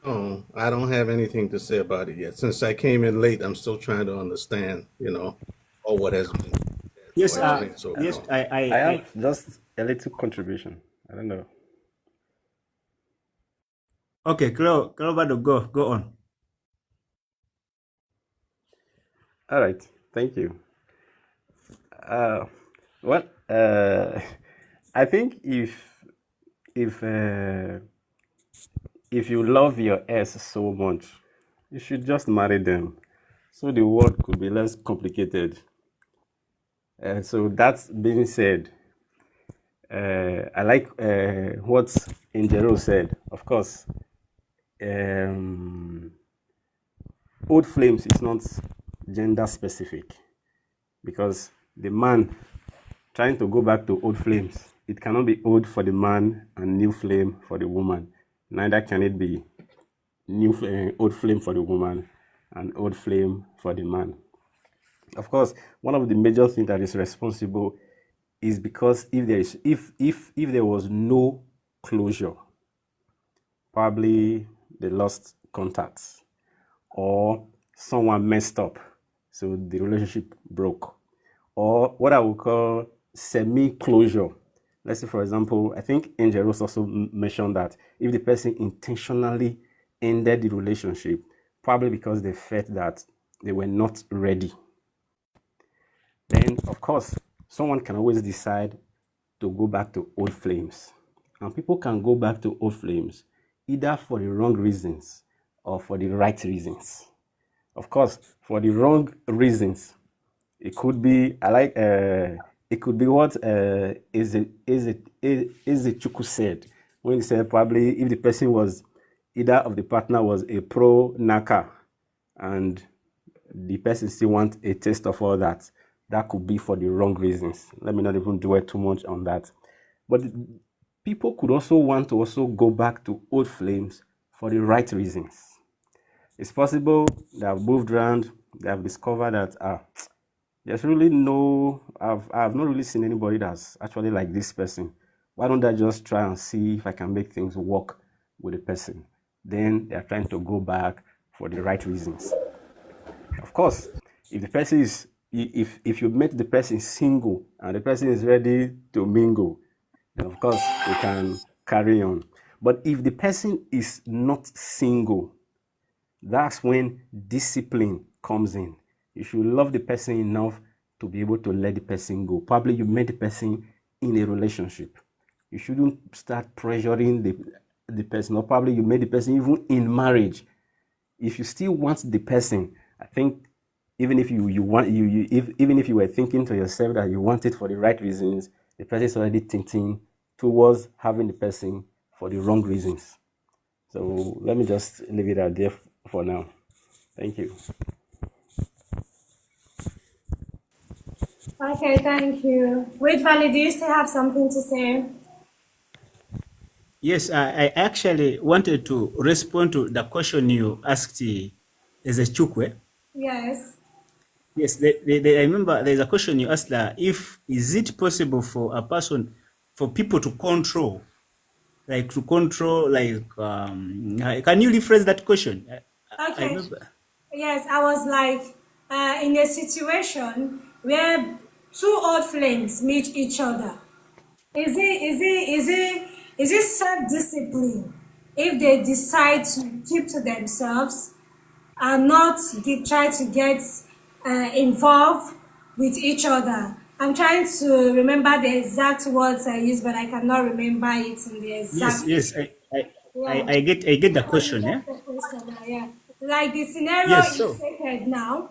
Oh, I don't have anything to say about it yet. Since I came in late, I'm still trying to understand, all what has been said Yes, or explained so yes, far. I have just a little contribution. I don't know. okay, Cleo, go on. All right, thank you. Uh, well, I think if uh, if you love your ex so much, you should just marry them, so the world could be less complicated. So that being said, I like what Ingero said. Of course, um, old flames is not gender specific because the man trying to go back to old flames, it cannot be old for the man and new flame for the woman. Neither can it be old flame for the woman and old flame for the man. Of course, one of the major things that is responsible is because if there was no closure, probably they lost contact or someone messed up, so the relationship broke, or what I would call semi-closure. Let's say, for example, I think Angel Rose also mentioned that if the person intentionally ended the relationship, probably because they felt that they were not ready, then of course someone can always decide to go back to old flames. And people can go back to old flames either for the wrong reasons or for the right reasons. Of course, for the wrong reasons, it could be it could be what is it Chuku said when he said probably if the person was either of the partner was a pro naka and the person still wants a taste of all that, that could be for the wrong reasons. Let me not even dwell too much on that. But people could also want to also go back to old flames for the right reasons. It's possible they have moved around, they have discovered that there's really I've not really seen anybody that's actually like this person. Why don't I just try and see if I can make things work with the person? Then they are trying to go back for the right reasons. Of course, if the person is if you met the person single and the person is ready to mingle, then of course we can carry on. But if the person is not single, that's when discipline comes in. You should love the person enough to be able to let the person go. Probably you met the person in a relationship. You shouldn't start pressuring the person, or probably you met the person even in marriage. If you still want the person, I think even if you want even if you were thinking to yourself that you want it for the right reasons, the person is already thinking towards having the person for the wrong reasons. So let me just leave it out there for now. Thank you. Okay, thank you. Wait, Valley, do you still have something to say? Yes, I actually wanted to respond to the question you asked as a Chukwe. Yes. Yes, I remember there's a question you asked that if is it possible for a person, for people to control, can you rephrase that question? I Okay. remember. Yes, I was like in a situation where two old flames meet each other. Is it self-discipline if they decide to keep to themselves and not try to get involved with each other? I'm trying to remember the exact words I used, but I cannot remember it in the Yes, exact. yes, Yeah. I get the So you question. Yeah. get the question now, yeah. Like the scenario Yes. is So. stated now,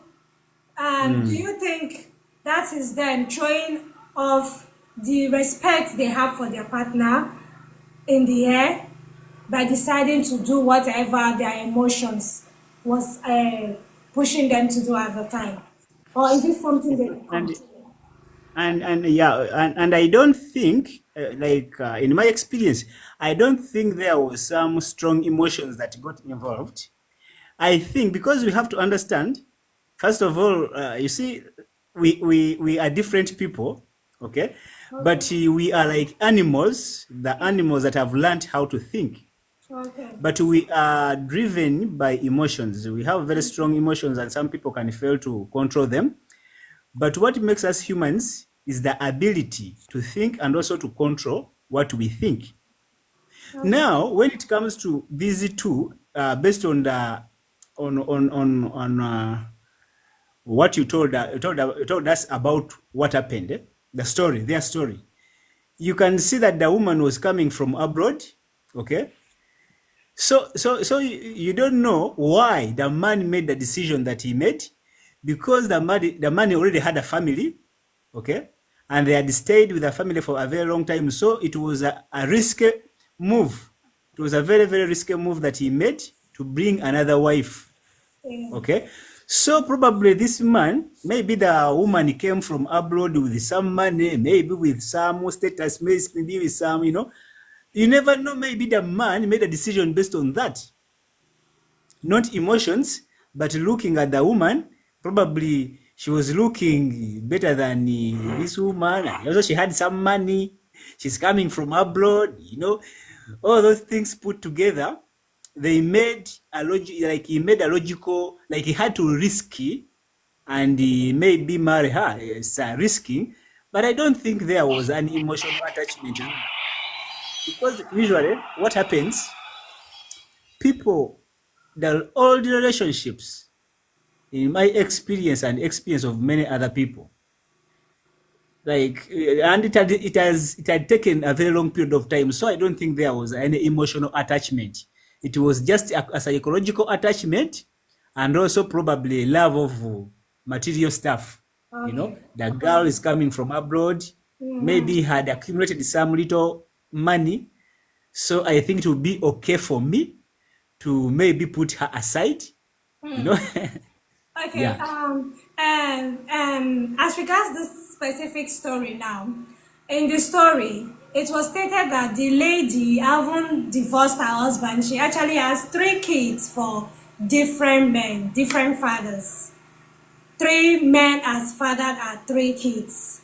do Mm. you think that is them showing off the respect they have for their partner in the air by deciding to do whatever their emotions was pushing them to do at the time? Or is it something they can And control? and yeah, and I don't think in my experience, I don't think there was some strong emotions that got involved. I think because we have to understand, first of all, you see, we are different people, okay, Okay, but we are like animals, the animals that have learned how to think. okay, But we are driven by emotions. We have very strong emotions, and some people can fail to control them. But what makes us humans is the ability to think and also to control what we think. okay, Now, when it comes to these two, based on the on what you told us about what happened, the story, their story, you can see that the woman was coming from abroad, okay. So you don't know why the man made the decision that he made, because the man already had a family, okay, and they had stayed with the family for a very long time. So it was a risky move. It was a very very risky move that he made to bring another wife, yeah, okay. So probably this man, maybe the woman came from abroad with some money, maybe with some status, maybe with some, you never know. Maybe the man made a decision based on that, not emotions, but looking at the woman. Probably she was looking better than this woman, and also she had some money. She's coming from abroad, all those things put together. They made a he made a logical, like he had to risk it, and he maybe marry her. It's risking, but I don't think there was an emotional attachment, because usually what happens, people, the old relationships, in my experience and experience of many other people, and it had taken a very long period of time, so I don't think there was any emotional attachment. It was just a psychological attachment, and also probably love of material stuff. okay. The girl is coming from abroad, Mm-hmm. maybe had accumulated some little money, so I think it would be okay for me to maybe put her aside, you know. Okay, Yeah. and as regards this specific story now, in the story, it was stated that the lady haven't divorced her husband. She actually has three kids for different men, different fathers. Three men as fathered her three kids.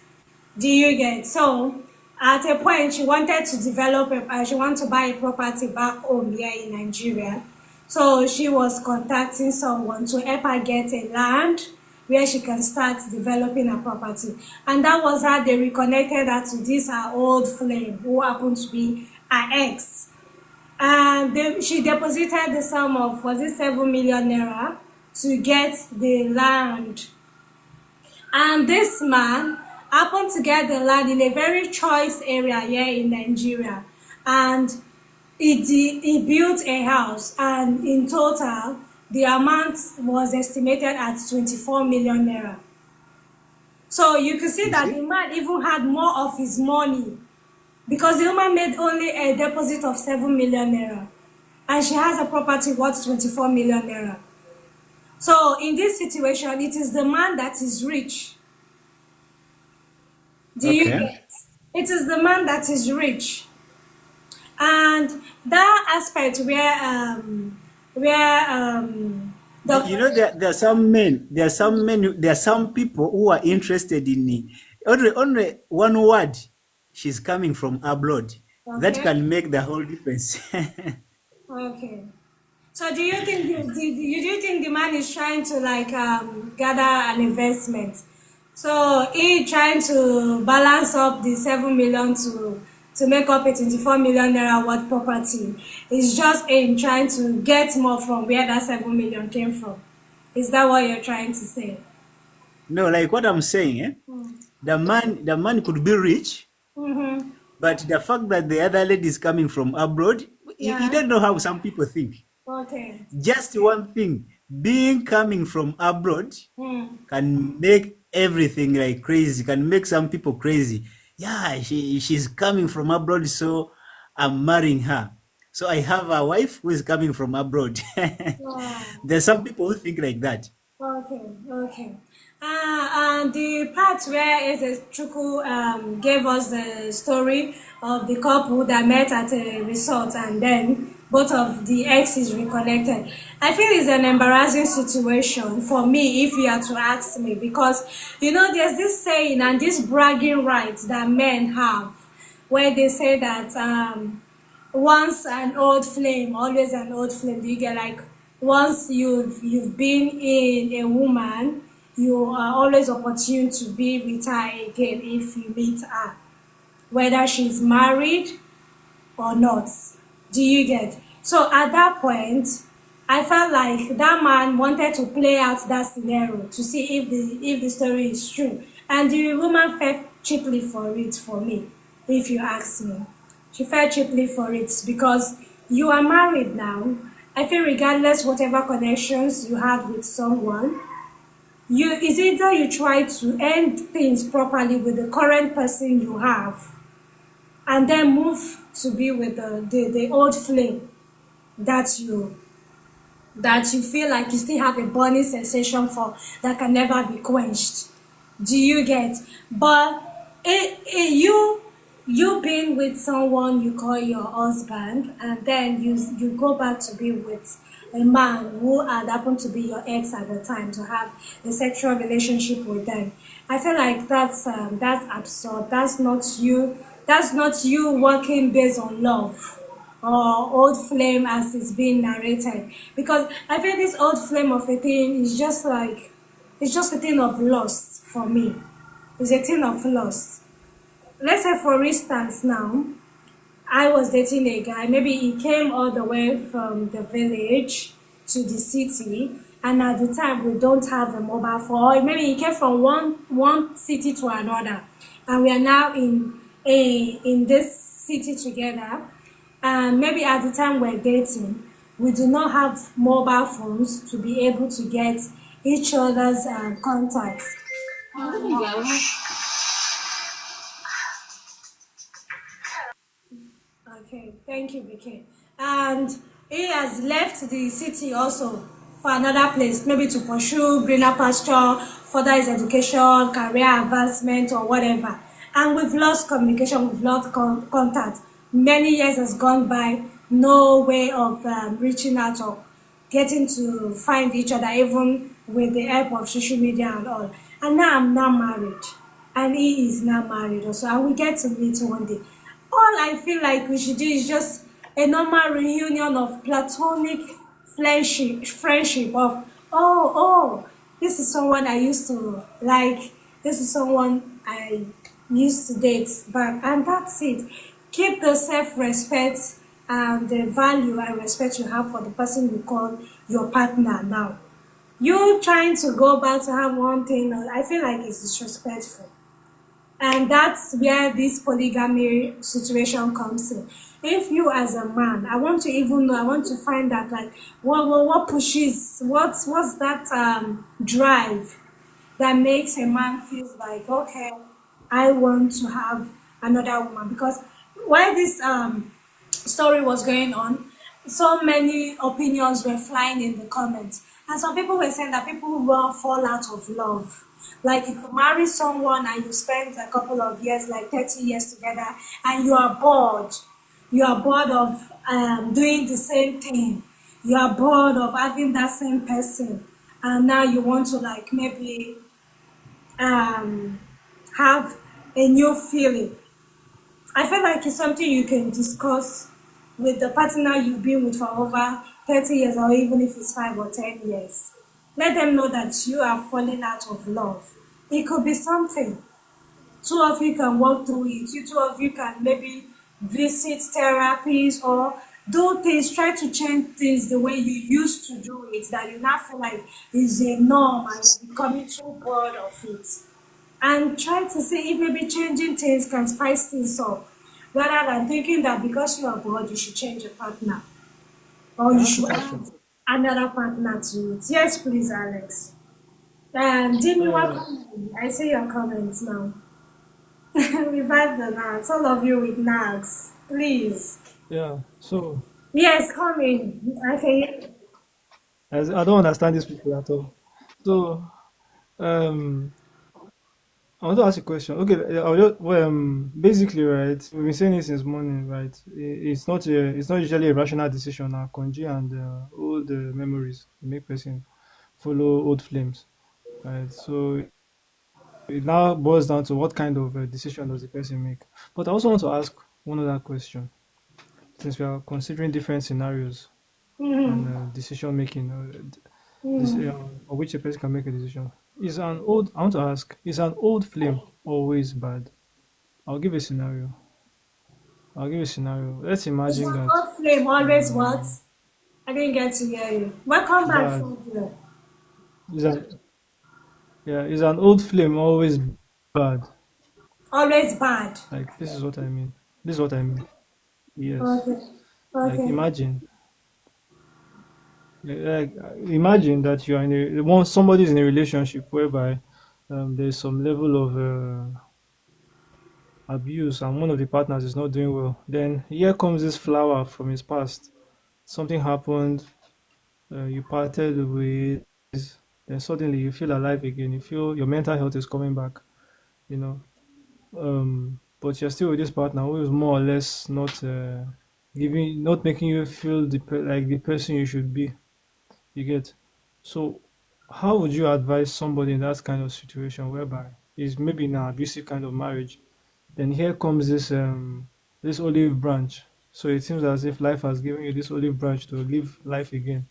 Do you get? So at a point she wanted to develop she wanted to buy a property back home here in Nigeria. So she was contacting someone to help her get a land where she can start developing her property. And that was how they reconnected her to this her old flame who happened to be her ex. And she deposited the sum of, was it 7 million naira, to get the land. And this man happened to get the land in a very choice area here in Nigeria. And he built a house, and in total, the amount was estimated at 24 million naira. So you can see You that the see? man even had more of his money, because the woman made only a deposit of 7 million naira, and she has a property worth 24 million naira. So in this situation, it is the man that is rich Do you Okay. get? It is the man that is rich, and that aspect where You Dr. know, there are some men, there are some people who are interested in only one word. She's coming from abroad. That Okay, can make the whole difference. okay. So do you think the man is trying to like gather an investment? So he trying to balance up the 7 million to make up a 24 million naira worth property. It's just him trying to get more from where that 7 million came from. Is that what you're trying to say? No, like what I'm saying, the man could be rich, Mm-hmm. but the fact that the other lady is coming from abroad, you Yeah. don't know how some people think. Okay. Just one thing, being coming from abroad Hmm. can make everything like crazy, can make some people crazy. Yeah, she's coming from abroad, so I'm marrying her. So I have a wife who is coming from abroad. Wow. There's some people who think like that. Okay, okay. And the part where Eze Chukwu gave us the story of the couple that met at a resort and then both of the exes reconnected. I feel it's an embarrassing situation for me if you are to ask me because, there's this saying and this bragging rights that men have where they say that once an old flame, always an old flame. Do you get like once you've been in a woman, you are always opportune to be with her again if you meet her, whether she's married or not. Do you get? So at that point, I felt like that man wanted to play out that scenario to see if the story is true. And the woman fell cheaply for it for me, if you ask me. She fell cheaply for it because you are married now. I feel regardless whatever connections you had with someone, you is either you try to end things properly with the current person you have and then move to be with the old flame that you feel like you still have a burning sensation for that can never be quenched. Do you get? But you being with someone you call your husband and then you go back to be with a man who had happened to be your ex at the time to have a sexual relationship with them. I feel like that's absurd. That's not you working based on love or old flame as it's being narrated. Because I feel this old flame of a thing is just like it's just a thing of lust for me. It's a thing of lust. Let's say for instance now, I was dating a guy, maybe he came all the way from the village to the city, and at the time we don't have a mobile phone, or maybe he came from one city to another, and we are now in this city together, and maybe at the time we're dating, we do not have mobile phones to be able to get each other's contacts. Okay, thank you, BK. And he has left the city also for another place, maybe to pursue greener pasture, further his education, career advancement, or whatever. And we've lost communication, we've lost contact. Many years has gone by, no way of reaching out or getting to find each other, even with the help of social media and all. And now I'm now married, and he is now married also, and we get to meet one day. All I feel like we should do is just a normal reunion of platonic friendship of this is someone I used to like, this is someone I used to date back, and that's it. Keep the self-respect and the value and respect you have for the person you call your partner now. You trying to go back to have one thing, I feel like it's disrespectful. And that's where this polygamy situation comes in. If you as a man, I want to even know, I want to find out like what pushes, what's that drive that makes a man feel like, okay, I want to have another woman. Because while this story was going on, so many opinions were flying in the comments. And some people were saying that people will fall out of love. Like you could marry someone and you spend a couple of years, like 30 years together, and you are bored. You are bored of doing the same thing. You are bored of having that same person. And now you want to like maybe um, have a new feeling. I feel like it's something you can discuss with the partner you've been with for over 30 years, or even if it's 5 or 10 years. Let them know that you are falling out of love. It could be something. Two of you can work through it. You two of you can maybe visit therapies or do things, try to change things the way you used to do it, that you now feel like is a norm and you're becoming too bored of it, and try to see if maybe changing things can spice things up, rather than thinking that because you are bored, you should change your partner or I you ask a should question. add another partner to it. Yes, please, Alex. And Jimmy, Uh, welcome. I see your comments now. Revive the nags, all of you with nags, please. yeah. So Yes, come in. I can. as I don't understand these people at all. So um, I want to ask a question. Okay, I'll just, well, basically, right? We've been saying this since morning, right? It's not usually a rational decision. Now, conjure and old memories make person follow old flames, right? So it now boils down to what kind of decision does the person make. But I also want to ask one other question, since we are considering different scenarios and Mm, decision making, this mm. or which a person can make a decision. I want to ask, is an old flame always bad? I'll give a scenario. I'll give a scenario. Let's Is imagine your that old flame always what? um, I didn't get to hear you. Welcome back bad. from here. Is an Yeah, is an old flame always bad? Always bad. Like this is what I mean. This is what I mean. Yes. Okay. Like Okay. imagine that you are in somebody's in a relationship whereby there's some level of abuse and one of the partners is not doing well. Then here comes this flower from his past. Something happened, you parted with, then suddenly you feel alive again. You feel your mental health is coming back, you know. But you're still with this partner who is more or less not making you feel like the person you should be. You get. So, how would you advise somebody in that kind of situation whereby is maybe in an abusive kind of marriage? Then here comes this olive branch. So it seems as if life has given you this olive branch to live life again.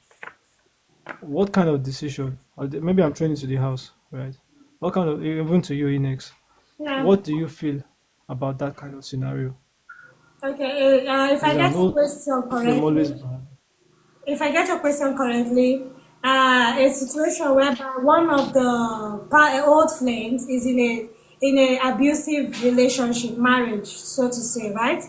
What kind of decision? Maybe I'm training to the house, right? What kind of, even to you, Inex? Yeah. What do you feel about that kind of scenario? Okay. If I Is get an the old question flame always correctly, bad? if I get your question correctly, a situation whereby one of the old flames is in a abusive relationship, marriage, so to say, right?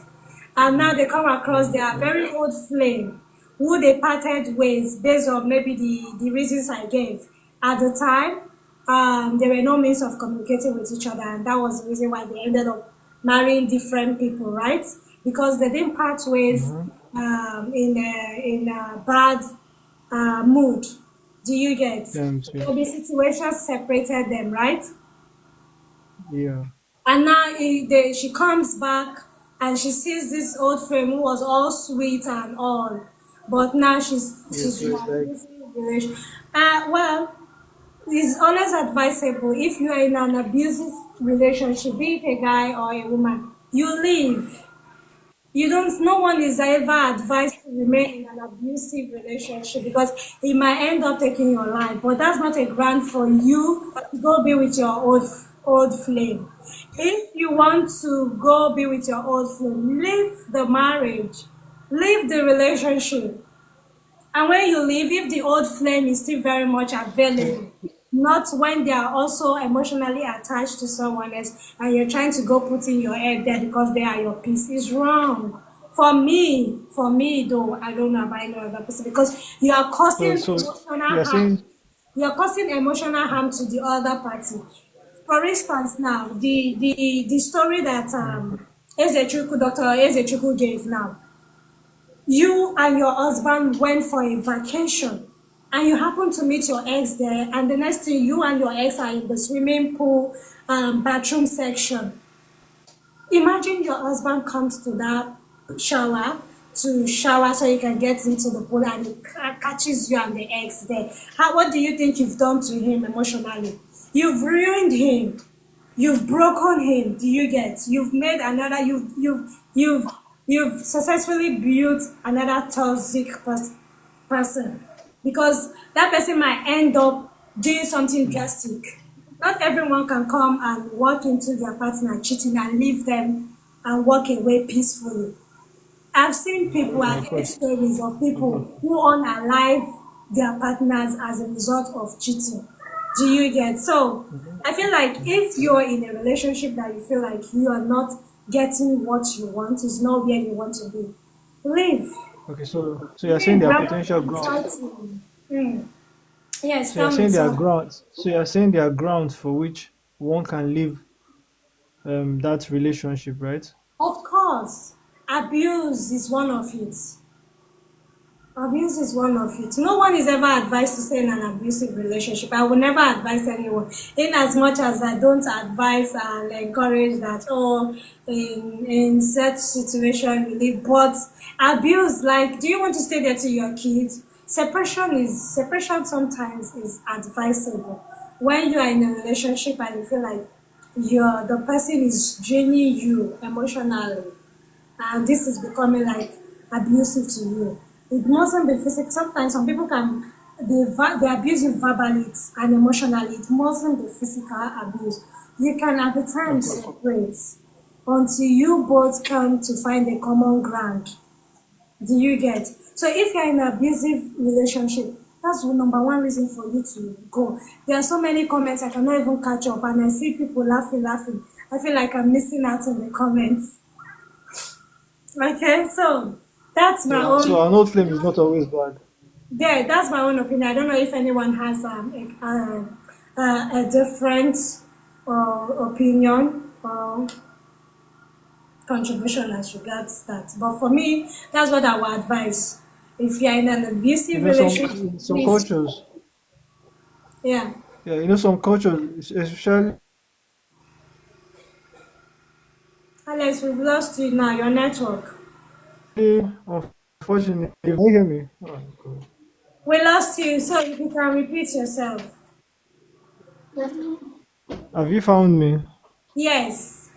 And now they come across their Yeah. very old flame, who they parted ways based on maybe the reasons I gave at the time. There were no means of communicating with each other, and that was the reason why they ended up marrying different people, right? Because they didn't part ways Mm-hmm. in a bad mood. Do you get? Too. Maybe situations separated them, right? Yeah. And now she comes back and she sees this old friend who was all sweet and all, but now Yeah. she's So in it's an like, abusive relation. Well, it's always advisable if you are in an abusive relationship, be it a guy or a woman, you leave. You don't, no one is ever advised to remain in an abusive relationship because it might end up taking your life. But that's not a grant for you to go be with your old flame. If you want to go be with your old flame, leave the marriage, leave the relationship. And when you leave, if the old flame is still very much available, not when they are also emotionally attached to someone else and you're trying to go put in your head there because they are your piece, is wrong. For me though, I don't know about any other person because you are causing so emotional you're harm. saying, You're causing emotional harm to the other party. For instance, now the story that Dr. Ezechuku gave now, you and your husband went for a vacation. and you happen to meet your ex there, and the next thing you and your ex are in the swimming pool bathroom section. Imagine your husband comes to that shower to shower so you can get into the pool, and he catches you and the ex there. What do you think you've done to him emotionally? You've ruined him. You've broken him. Do you get? You've made another. You've successfully built another toxic person, because that person might end up doing something drastic. Not everyone can come and walk into their partner cheating and leave them and walk away peacefully. I've seen people, I've heard stories of people who unalive their partners as a result of cheating. Do you get? So I feel like if you're in a relationship that you feel like you are not getting what you want, is not where you want to be, leave. Okay, so you're saying there are potential grounds. Yes, So you're saying there are grounds. So you're saying there are grounds for which one can leave that relationship, right? Of course, abuse is one of it. Abuse is one of it. No one is ever advised to stay in an abusive relationship. I will never advise anyone, in as much as I don't advise and encourage that, in such situation you live. But abuse, like, do you want to stay there to your kids? Separation sometimes is advisable. When you are in a relationship and you feel like the person is draining you emotionally, and this is becoming like abusive to you. It mustn't be physical. Sometimes some people they abuse you verbally and emotionally. It mustn't be physical abuse. You can at the time separate until you both come to find a common ground. Do you get? So if you're in an abusive relationship, that's the number one reason for you to go. There are so many comments I cannot even catch up, and I see people laughing. I feel like I'm missing out in the comments. Okay, so that's my own. So an old flame is not always bad. Yeah, that's my own opinion. I don't know if anyone has a different opinion or contribution as regards that. But for me, that's what I would advise. If you're in an abusive relationship, some cultures. Yeah. Yeah, some cultures, especially. Alex, we've lost you now. Your network. Unfortunately, can you hear me? Oh, God. We lost you, so if you can repeat yourself. Have you found me? Yes.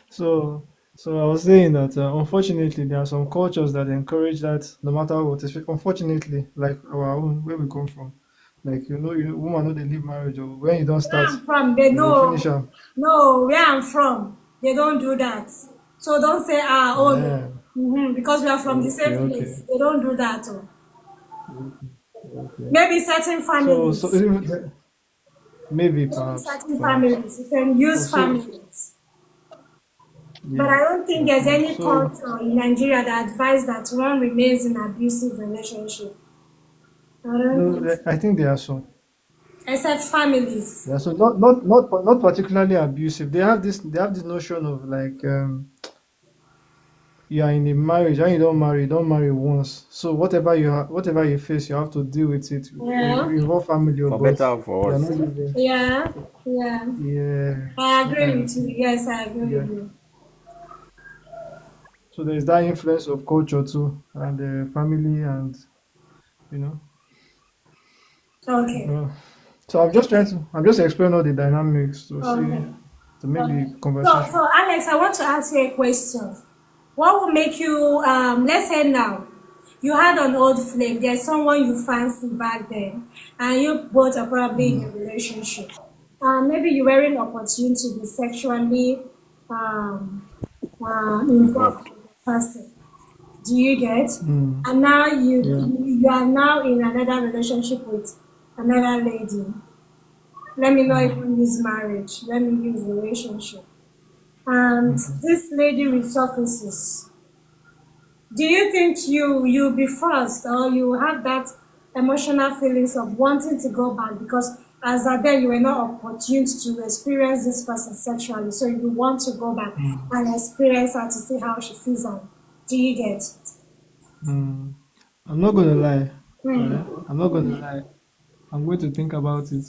So I was saying that unfortunately there are some cultures that encourage that no matter what. Unfortunately, like our own, where we come from, like woman know they leave marriage, or when you don't start, Where I'm from, they know. finish them. No, where I'm from, they don't do that. So don't say Yeah. because we are from the same Okay. place. They don't do that. Okay. Maybe certain families. Maybe perhaps. Certain families. You can use families. Yeah. But I don't think there's any culture in Nigeria that advises that one remains in an abusive relationship. I think there are some. Except families. Yeah, so not particularly abusive. They have this notion of like you are in a marriage and you don't marry once. So whatever you face, you have to deal with it. Yeah. You involve family or For both. better or for worse. Yeah. I agree with you. Yes, I agree with you. So there's that influence of culture too, and family, and Okay. So I'm just exploring all the dynamics to to make the conversation. So Alex, I want to ask you a question. What would make you, let's say now, you had an old flame, there's someone you fancy back then, and you both are probably in a relationship. Maybe you weren't opportune to be sexually involved with the person. Do you get? And now you are now in another relationship with another lady. Let me not even use marriage. Let me use relationship. And this lady resurfaces. Do you think you'll be forced, or you have that emotional feelings of wanting to go back, because as a day you were not opportune to experience this person sexually, so you want to go back and experience her to see how she feels? And do you get? Hmm. I'm not gonna lie. I'm not gonna lie. I'm going to think about it.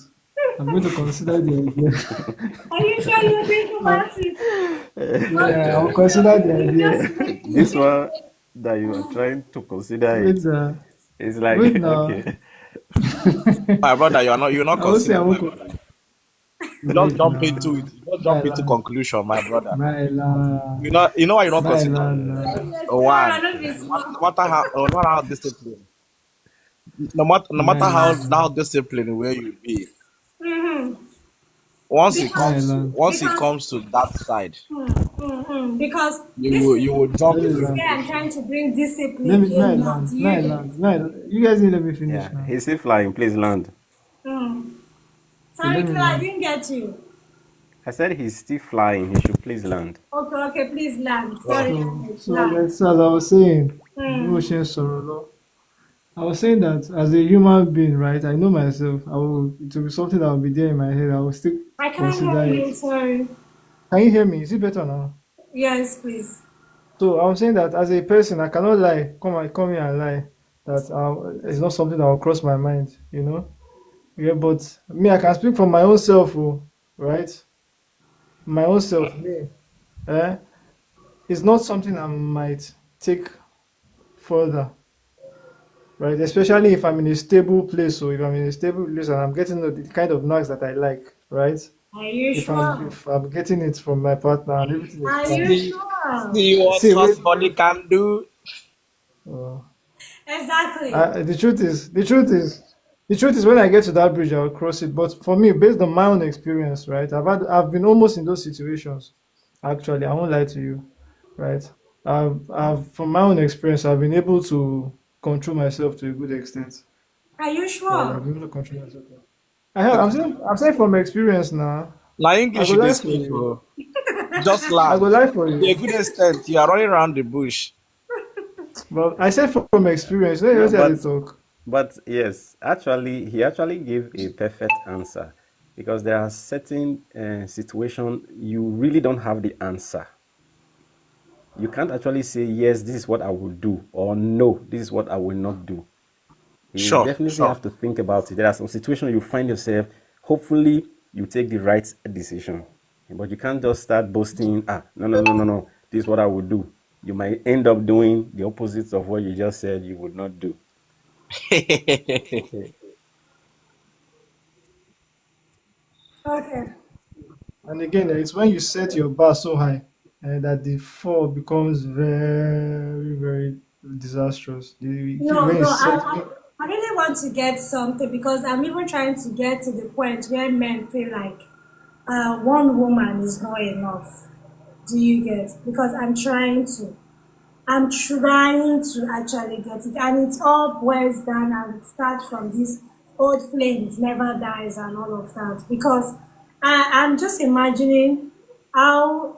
I'm going to consider the idea. Are you sure you think about it? Yeah, Okay, I'll you consider the you just idea. make This it. one that you are trying to consider it, Wait, it's like, wait now. okay. My brother, you're not I will say I considering, won't my brother. You just wait jump into it. now. You just My jump into land, conclusion, my brother. my land, You know why you're not my considering? land. Yes, One, Clara, don't be smart. no matter how disciplined, no My matter how land, disciplined where you be, Mm-hmm. my Because land. once it because comes to that side, because this you is will jump Let me into this is the land. where I'm bush. trying to bring Let discipline me my in now. Do land, you my get? land, my land. You guys didn't let me finish Yeah, now. he's still flying. Please land. Mm. Okay, Sorry, let me Clara, I land. didn't get you. I said he's still flying. He should please land. Okay, please land. Yeah. Sorry, So, Alex, so land. like so as I was saying, Mm. I was saying that as a human being, right? I know myself. It will be something that will be there in my head. I will still I can't consider hear it. you. Sorry. Can you hear me? Is it better now? Yes, please. So I'm saying that as a person, I cannot lie. Come here and lie. That it's not something that will cross my mind. Yeah, but me, I can speak from my own self, right? My own self, me. Eh? It's not something I might take further, right? Especially if I'm in a stable place, or if I'm in a stable place and I'm getting the kind of knocks that I like, right? Are you If I'm sure? if I'm getting it from my partner and everything is Are you fine. sure? See what See, wait, husband can do. uh, Exactly. the truth is, when I get to that bridge, I'll cross it. But for me, based on my own experience, right, I've been almost in those situations. Actually, I won't lie to you, right? I've from my own experience, I've been able to control myself to a good extent. Are you Right, I've sure? been able to control myself. I'm saying from experience now. Now I English go you dey lie for speak. you. Oh. Just I go land. lie for To a you. good extent, you are running around the bush. But I said from experience. Let No, you say but they talk. yes, actually, he actually gave a perfect answer because there are certain situations you really don't have the answer. You can't actually say yes, this is what I will do, or no, this is what I will not do. You Sure, definitely sure. have to think about it. There are some situations you find yourself, hopefully, you take the right decision. But you can't just start boasting, no, no, no, no, no, this is what I would do. You might end up doing the opposite of what you just said you would not do. Okay. And again, it's when you set your bar so high that the fall becomes very, very disastrous. No, When you no, set, I really want to get something because I'm even trying to get to the point where men feel like one woman is not enough. Do you get? Because I'm trying to actually get it, and it all boils down and starts from this old flames never dies and all of that. Because I'm just imagining how,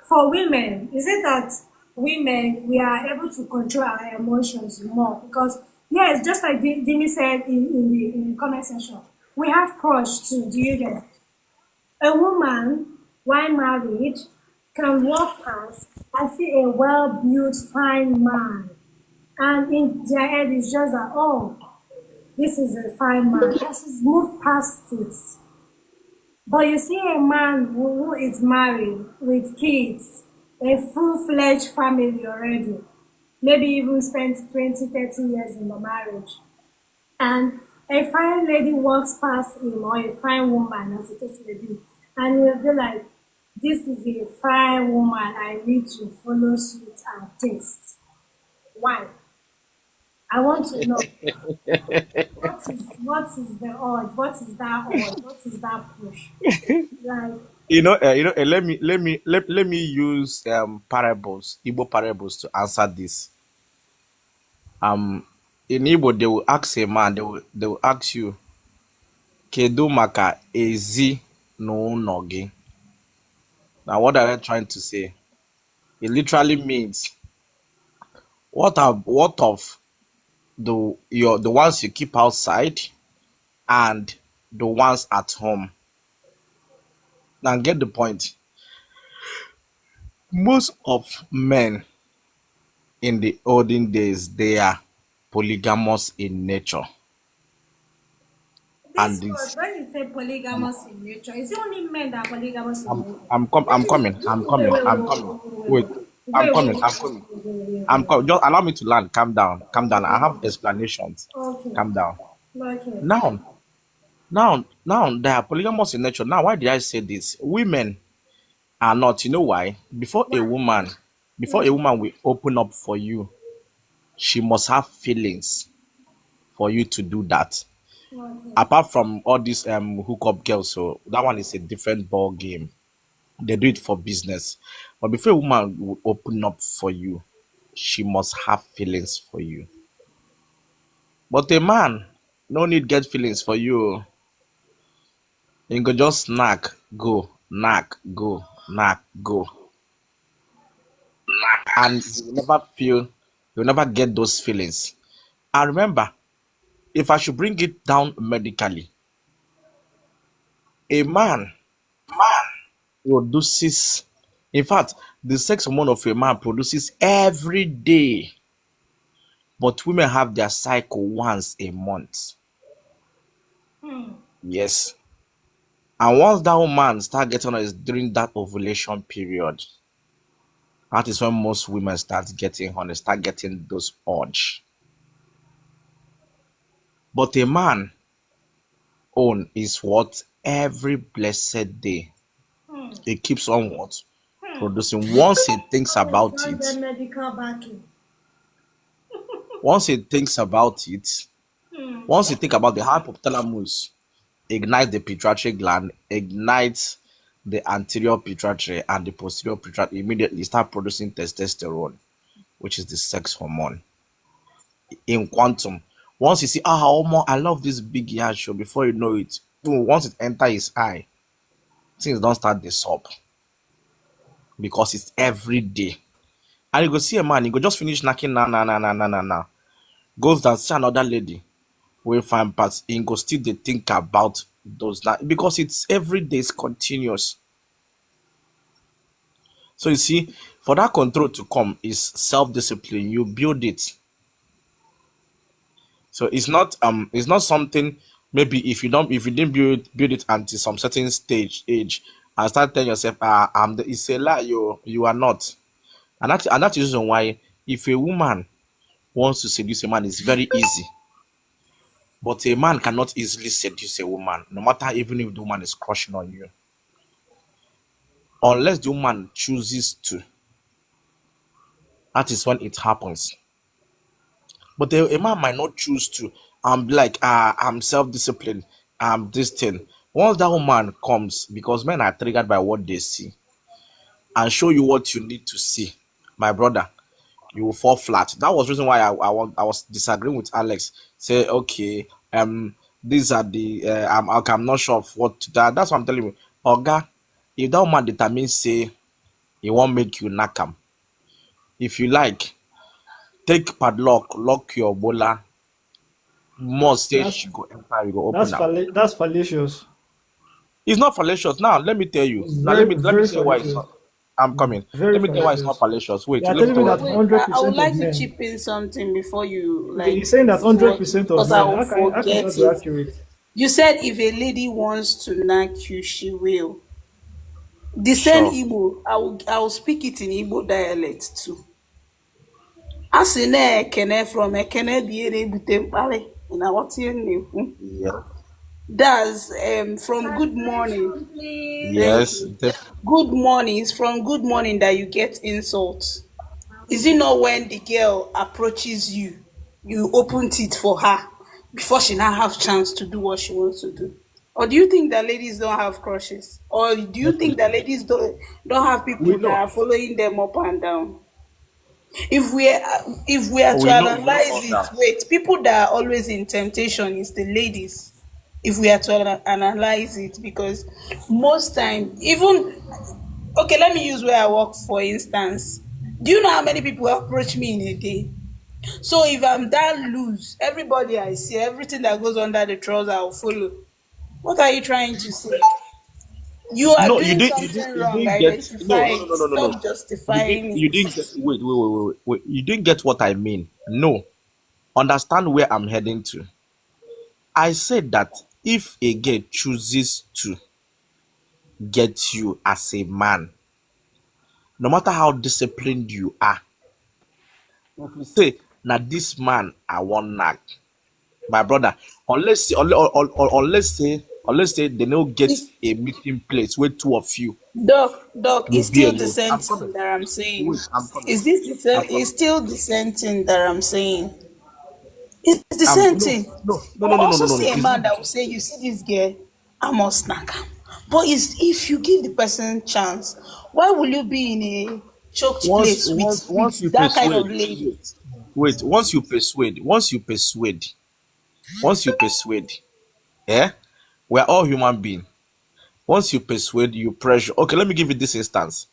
for women, is it that women we are able to control our emotions more? Because yes, just like Dimi said in the comment section, we have crush too. Do you get? A woman, while married, can walk past and see a well-built, fine man, and in their head it's just that, oh, this is a fine man, and she's moved past it. But you see a man who is married with kids, a full-fledged family already, maybe even spent 20, 30 years in the marriage, and a fine lady walks past him, or a fine woman as the case may be, and he'll be like, this is a fine woman, I need to follow suit and taste. Why? I want to know, what is the odd, what is that odd, what is that push? Like, Let me use parables, Igbo parables to answer this. In Igbo, they will ask a man, they will ask you, Kedu maka ezi n'ụlọ gị? Now, what are they trying to say? It literally means what of the ones you keep outside and the ones at home. Now get the point. Most of men in the olden days they are polygamous in nature, and This word, this when you say I'm polygamous in nature, is it only men that are polygamous in I'm nature? I'm What is coming. I'm wait, coming. wait, I'm wait, coming. wait, Wait. wait, I'm wait, wait, coming. wait, I'm coming. wait, wait, wait, wait. Just allow me to land. Calm down. Calm down. I have Okay, explanations. okay, Calm down. okay. Now, now they are polygamous in nature. Now, why did I say this? Women are not. You know why? Why? Before a woman will open up for you, she must have feelings for you to do that. Okay. Apart from all these hookup girls, so that one is a different ball game. They do it for business. But before a woman will open up for you, she must have feelings for you. But a man no need get feelings for you. He go just knack, go, knack, go. And you will never get those feelings. And remember, if I should bring it down medically, a man produces, in fact, the sex hormone of a man produces every day, but women have their cycle once a month. Yes. And once that woman start getting on is during that ovulation period, that is when most women start getting honey, start getting those urge. But a man own is what every blessed day he keeps on what producing. Once he thinks Oh, it's about not the it, medical backing. once he thinks about it, once you think about the hypothalamus ignite the pituitary gland, ignites the anterior pituitary and the posterior pituitary immediately start producing testosterone, which is the sex hormone in quantum. Once you see, Omo, I love this big yard show, before you know it, boom, once it enter his eye, things don't start this up because it's every day. And you go see a man, you go just finish knocking na. Goes down, see another lady, will find parts, he go still dey think about those na because it's every day, it's continuous. So you see, for that control to come is self-discipline. You build it. So it's not something, maybe if you didn't build it until some certain stage age and start telling yourself, it's a lie, you are not. And that is the reason why if a woman wants to seduce a man, it's very easy. But a man cannot easily seduce a woman, no matter even if the woman is crushing on you. Unless the woman chooses to. That is when it happens. But a man might not choose to be like, I'm self-disciplined, this thing. Once that woman comes, because men are triggered by what they see, and show you what you need to see, my brother, you will fall flat. That was the reason why I was disagreeing with Alex. Say, okay, these are the I'm not sure of what to that. That's what I'm telling you. Oga, if that woman determines say he won't make you knock him, if you like, take padlock, lock your bola. More say That's she go enter, you go open them. that's fallacious. It's not fallacious. Now let me tell you. It's Now very let me very say why it's fallacious. not. I'm coming. Very Let me tell you why it's not fallacious. fallacious. You Wait, are let me telling tell me you why that it's not Wait, fallacious. I would 100% of like to men. chip in something before you Okay, like you're saying that see what 100% of because I men. will How can that forget be it. accurate? You said if a lady wants to knack you, she will. The same Sure. Igbo, I will speak it in Igbo dialect too. Asị na-ekene from ekene bụ ihe na-ebute mkparị na what you na-ekwu. Yeah. That's from good morning. Translation, please. Thank Yes. you. Good morning is from good morning that you get insults. Is it not when the girl approaches you, you open it for her before she now have chance to do what she wants to do? Or do you think that ladies don't have crushes? Or do you think that Definitely. ladies don't have We people that know. are following them up and down? If we are to We know analyze all it, that. wait, people that are always in temptation is the ladies. If we are to analyze it, because most time, even okay, let me use where I work for instance. Do you know how many people approach me in a day? So if I'm that loose, everybody I see, everything that goes under the trouser, I'll follow. What are you trying to say? You are No, you doing didn't. something You wrong. didn't get. No, Identify no, no, it. no, no, no, no. Stop justifying You it. didn't get. Wait. You didn't get what I mean. No, understand where I'm heading to. I said that if a girl chooses to get you as a man, no matter how disciplined you are, if you say, now this man I want knack, my brother, unless say they don't get It's, a meeting place where two of you Doc, will it's be still the alone. same I'm thing coming. that I'm saying. Wait, I'm coming. Is this the same? I'm It's coming. still the same thing that I'm saying. It's the same No, thing. no, no, I no, will no, no, also no, no, no. see a It's man not. that will say, "You see this girl, I must snack her." But it's, if you give the person chance, why will you be in a choked place Once you with that kind of persuade, lady? wait. Once you persuade, eh? We're all human beings. Once you persuade, you pressure. Okay, let me give you this instance.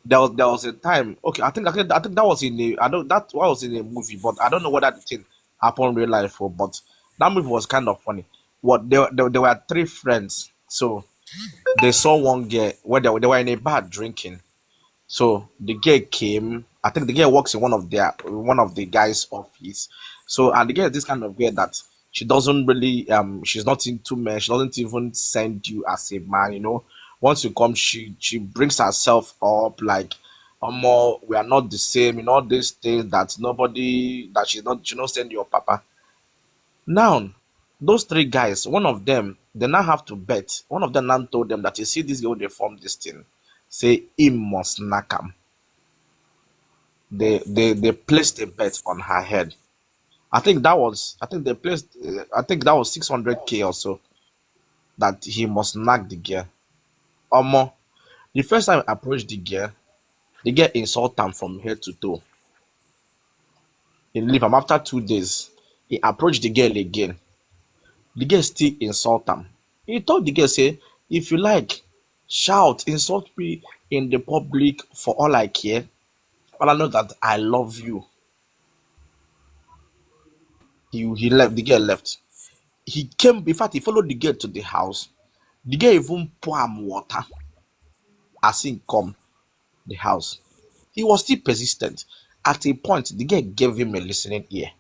There was a time. Okay, I think that was in a I don't that was in a movie, but I don't know whether the thing happened in real life or. But that movie was kind of funny. What there were three friends, so they saw one girl where they were in a bar drinking. So the girl came. I think the girl works in one of the guys' office. So and the girl is this kind of girl that she doesn't really she's not into men. She doesn't even send you as a man. Once you come, she brings herself up like, more we are not the same. All these things that nobody that she not send your papa. Now, those three guys, one of them, they now have to bet. One of them now told them that you see this girl they form this thing. Say he must knock him. They placed a bet on her head. I think that was 600K or so that he must knock the girl. Omo, the first time I approached the girl insult him from head to toe. He leave him after 2 days. He approached the girl again. The girl still insult him. He told the girl, say, if you like, shout, insult me in the public for all I care. All I know that I love you. He left, the girl left. He came, in fact, he followed the girl to the house. The girl even pour him water as he come the house. He was still persistent. At a point, the girl gave him a listening ear.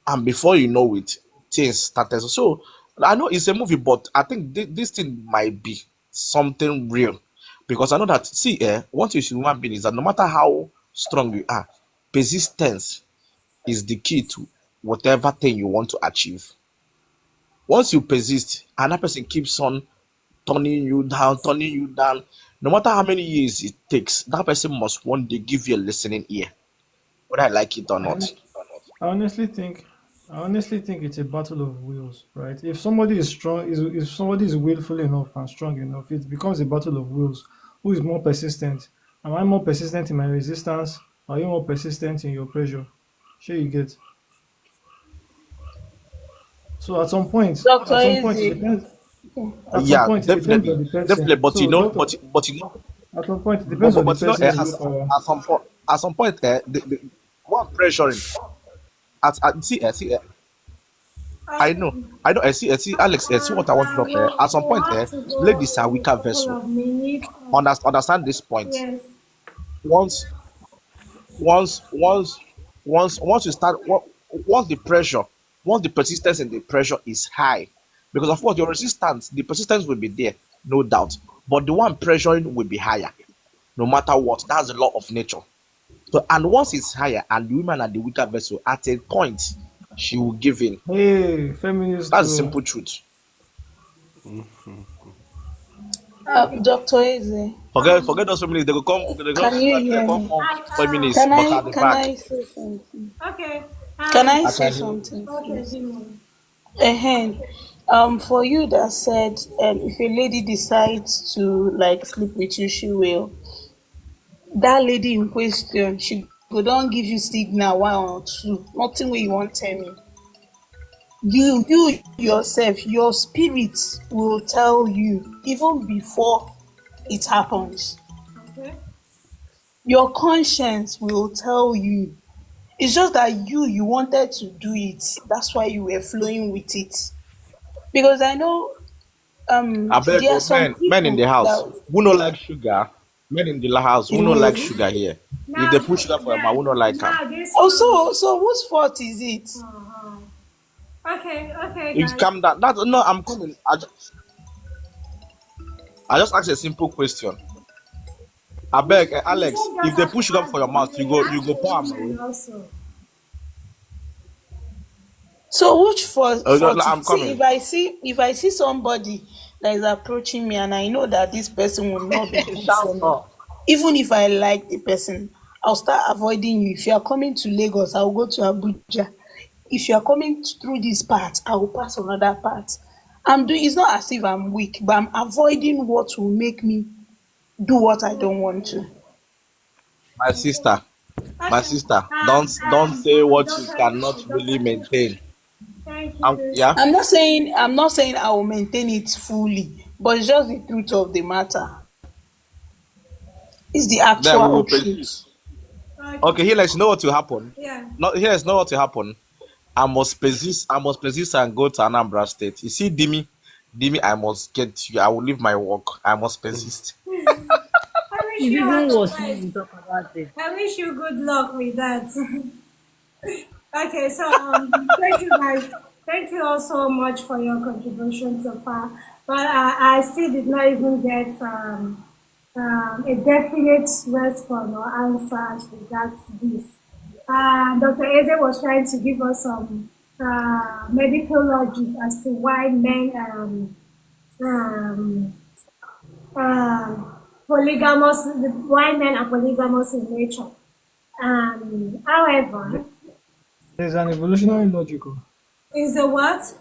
And before you know it, things started. So I know it's a movie, but I think this thing might be something real. Because I know that, see, once you human being is that no matter how strong you are, persistence is the key to whatever thing you want to achieve. Once you persist, another person keeps on turning you down, no matter how many years it takes, that person must one day give you a listening ear, whether I like it or I, not. hon- I honestly think, it's a battle of wills, right? If somebody is strong, if somebody is willful enough and strong enough, it becomes a battle of wills. Who is more persistent? Am I more persistent in my resistance? Are you more persistent in your pressure? Sure, you get. So Dr. it Easy. depends. At some Yeah, point, it depends on definitely, the definitely. person. But So, doctor, at some point, it depends on the person's willpower. at some point, the one pressuring. See, I see, Alex, see what I want to talk. At some point, We'll have to go ladies are in a weaker couple vessel. of minutes. Understand this point. Yes. Once once once once you start once the pressure once the persistence in the pressure is high, because of course your resistance the persistence will be there, no doubt, but the one pressuring will be higher no matter what. That's the law of nature. So and once it's higher and the woman are the weaker vessel, at a point she will give in. Hey, feminist. That's the simple truth. Okay. Dr. Easy. Forget those feminists. Can you They hear come me? more feminists Can but I at the can back. I say something? Okay. Can I I say can hear you. something, Okay, please? Jimmy. Ehen. For you that said, if a lady decides to like sleep with you, she will. That lady in question, she go don give you signal one or two. Nothing wey you wan tell me. You yourself, your spirit will tell you even before it happens. Okay. Your conscience will tell you. It's just that you wanted to do it. That's why you were flowing with it. Because I know I beg, there are oh, some men in the people house that who no like sugar. Men in the house who no like you sugar here. If Now, they put sugar for your mouth, yeah, who no like them. now this one. also, so whose fault is it? Uh-huh. Okay, okay, It's guys. calm down. That no, I'm coming. I just asked a simple question. I beg, You Alex, don't if just they have put to sugar ask for your them, mouth, you can you ask go the pour am away. women also. So which fault? I'm See, coming. if I see somebody that is approaching me and I know that this person will not be good Shout for me, out. even if I like the person, I'll start avoiding you. If you are coming to Lagos, I'll go to Abuja. If you are coming through this part, I will pass another part. I'm doing. It's not as if I'm weak, but I'm avoiding what will make me do what I don't want to. My sister, my Okay. sister, don't say what you Doctor cannot Eze, really Doctor Eze. maintain. Thank you. Yeah, I'm not saying I will maintain it fully, but it's just the truth of the matter. It's the then we will actual persist. truth. Okay, Okay. here let's know what will happen. Yeah. No, here let's know what will happen. I must persist and go to Anambra State. You see, Dimi, I must get you. I will leave my work. I must persist. I wish It's you even all the worse when best. you talk about it. I wish you good luck with that. Okay, so thank you guys. Thank you all so much for your contribution so far. But I still did not even get a definite response or answer as regards this. Dr. Eze was trying to give us some medical logic as to why men um, polygamous, why men are polygamous in nature. However, There's an evolutionary logical. is the what?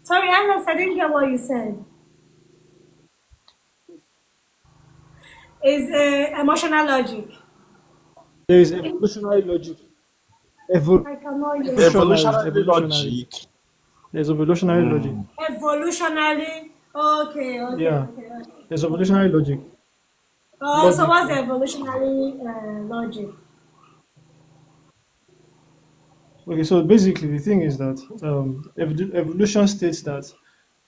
Sorry, Alex, I didn't get what you said. Is emotional logic. There is evolutionary logic. I cannot hear you. Evolutionary, Evolutionary evolutionary. logic. There's evolutionary logic. Evolutionally. Okay, okay, Yeah, okay. Okay. there's evolutionary logic. Oh, so Logic. what's the evolutionary logic? Okay, so basically the thing is that evolution states that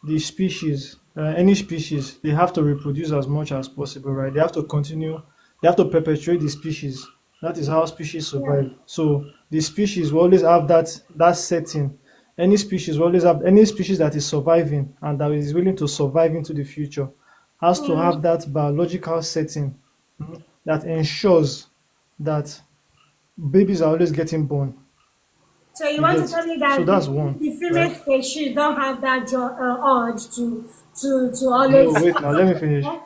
the species, any species, they have to reproduce as much as possible, right? They have to continue, they have to perpetuate the species. That is how species Yeah. survive. So the species will always have that setting. Any species will always have any species that is surviving and that is willing to survive into the future has to have that biological setting that ensures that babies are always getting born. So you You want to get tell me so that that's one, the right? female species don't have that urge to No, always. wait now, let me finish. Eh?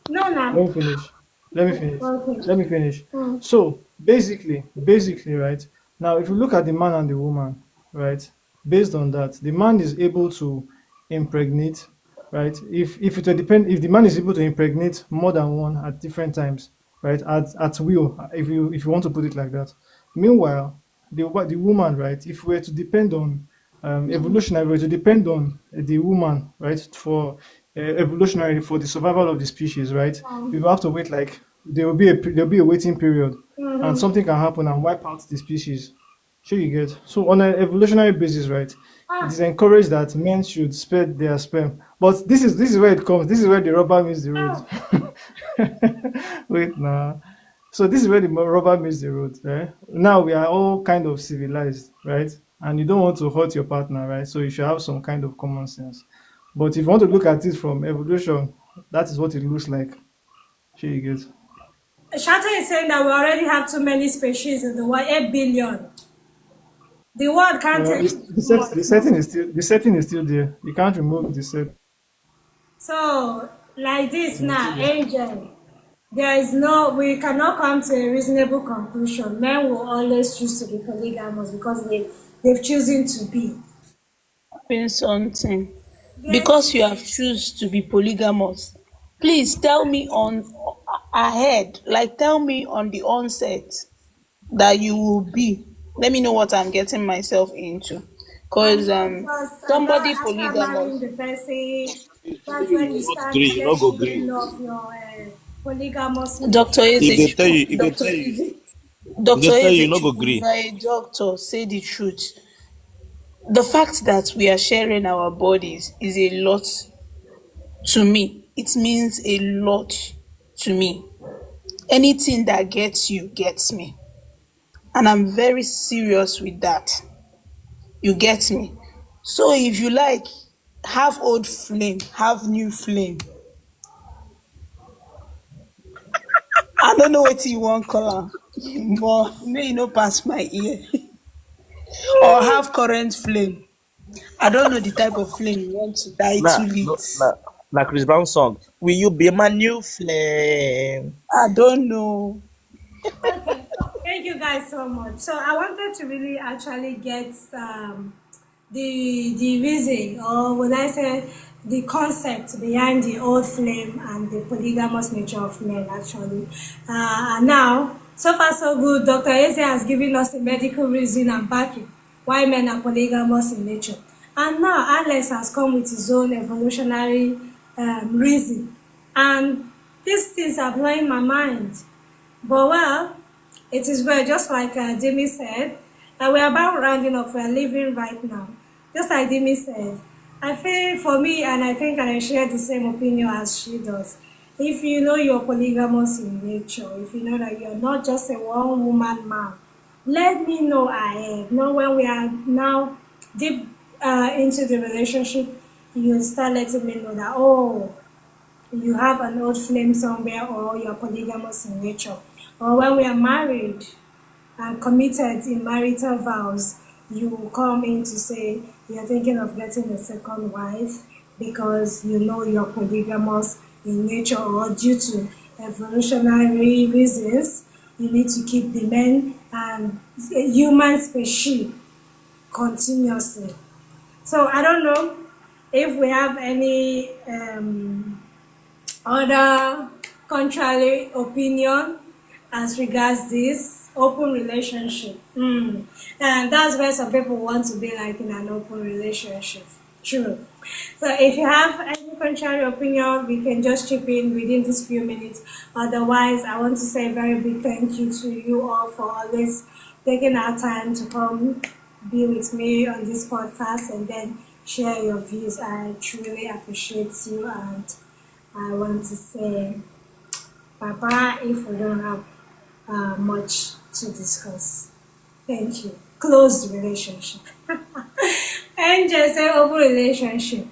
No, Let no. me finish. Let me finish. Okay. Let me finish. Mm. So basically, right now, if you look at the man and the woman, right, based on that, the man is able to impregnate, right? If it will depend, if the man is able to impregnate more than one at different times, right, at will, if you want to put it like that. Meanwhile, the woman, right, if we were to depend on evolutionary, we were to depend on the woman, right, for evolutionary for the survival of the species, right? We will have to wait like there will be a waiting period, and Mm-hmm. something can happen and wipe out the species. Sure, you get. So on an evolutionary basis, right? It Ah, is encouraged that men should spread their sperm, but this is where it comes. This is where the rubber meets the road. oh, Wait, nah. So this is where the rubber meets the road, right? Now we are all kind of civilized, right? And you don't want to hurt your partner, right? So you should have some kind of common sense. But if you want to look at it from evolution, that is what it looks like. Sure, you get. Shatta is saying that we already have too many species in the world, 8 billion. The world can't take too much The more. setting is still there. You can't remove the set. So, like this It's still now, there. Angel, we cannot come to a reasonable conclusion. Men will always choose to be polygamous because they've chosen to be. Saying something Yes. because you have choose to be polygamous. Please tell me on ahead, like tell me on the onset that you will be. Let me know what I'm getting myself into. And Cause somebody after polygamous. marrying the person, They tell that's you when you you want start green, you not go getting green. rid of your polygamous Dr. nature. If they Eze, tell you, if they Dr. tell you, Eze, if they Dr. tell you, Eze, you not go if green. you're a doctor, say the truth. The fact that we are sharing our bodies is a lot to me. It means a lot to me. Anything that gets you gets me. And I'm very serious with that. You get me? So if you like, have old flame, have new flame. I don't know what you want call am, but may you no pass my ear. Or have current flame. I don't know the type of flame you want to die to Nah, no, lit. nah, Chris Brown song. Will you be my new flame? I don't know. Okay, thank you guys so much. So I wanted to really actually get the reason, or would I say the concept behind the old flame and the polygamous nature of men actually. And now, so far so good, Dr. Eze has given us a medical reason and backing why men are polygamous in nature. And now Alex has come with his own evolutionary reason. And these things are blowing my mind. But well, it is well, just like Jimmy said, that we're about rounding up, we're living right now. Just like Jimmy said, I feel for me, and I think and I share the same opinion as she does. If you know you're polygamous in nature, if you know that you're not just a one woman man, let me know ahead. Know when we are now deep into the relationship, you start letting me know that, oh, you have an old flame somewhere, or you're polygamous in nature. Or when we are married and committed in marital vows, you will come in to say you're thinking of getting a second wife because you know you're polygamous in nature, or due to evolutionary reasons, you need to keep the men and human species continuously. So I don't know if we have any other contrary opinion as regards this open relationship. And that's where some people want to be like in an open relationship. True. So if you have any contrary opinion, we can just chip in within these few minutes. Otherwise, I want to say a very big thank you to you all for always taking our time to come be with me on this podcast and then share your views. I truly appreciate you, and I want to say Papa if we don't have much to discuss. Thank you. Closed relationship. Angel say open relationship.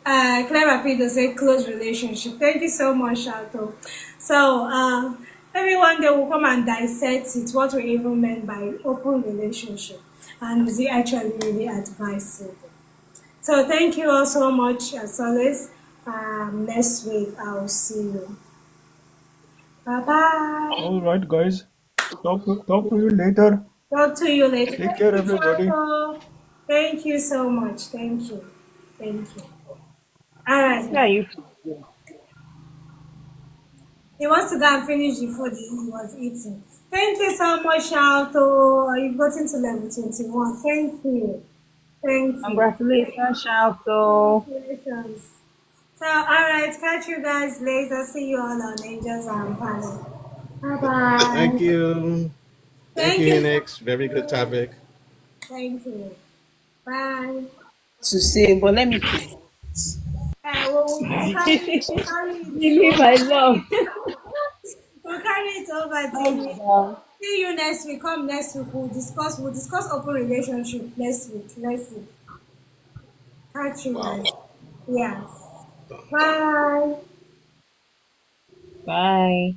Clever Peter say close relationship. Thank you so much, Shato. So maybe one day we'll come and dissect it, what we even meant by open relationship, and is it actually really advisable. So thank you all so much as always. Next week I'll see you. Bye bye. All right, guys. Talk to you later. Talk to you later. Take Thank care, you, everybody. Shato. Thank you so much. Thank you. Thank you. All right. Yeah, you. He wants to go and finish the food he was eating. Thank you so much, Shato. You've gotten to level 21. Thank you. Thank you. Congratulations, Shalto. Congratulations. So, alright, catch you guys later. See you all on Angels and Panel. Bye Thank bye. you. Thank Thank you, you. Hinex. Very good topic. Thank you. Bye. To say, but let me put We'll carry it Jimmy, over. my love. We'll carry it over, Calm Jimmy. down. See you next week. Come next week. We'll discuss open relationship next week. Next week. Catch you Wow. guys. Yeah. Bye. Bye.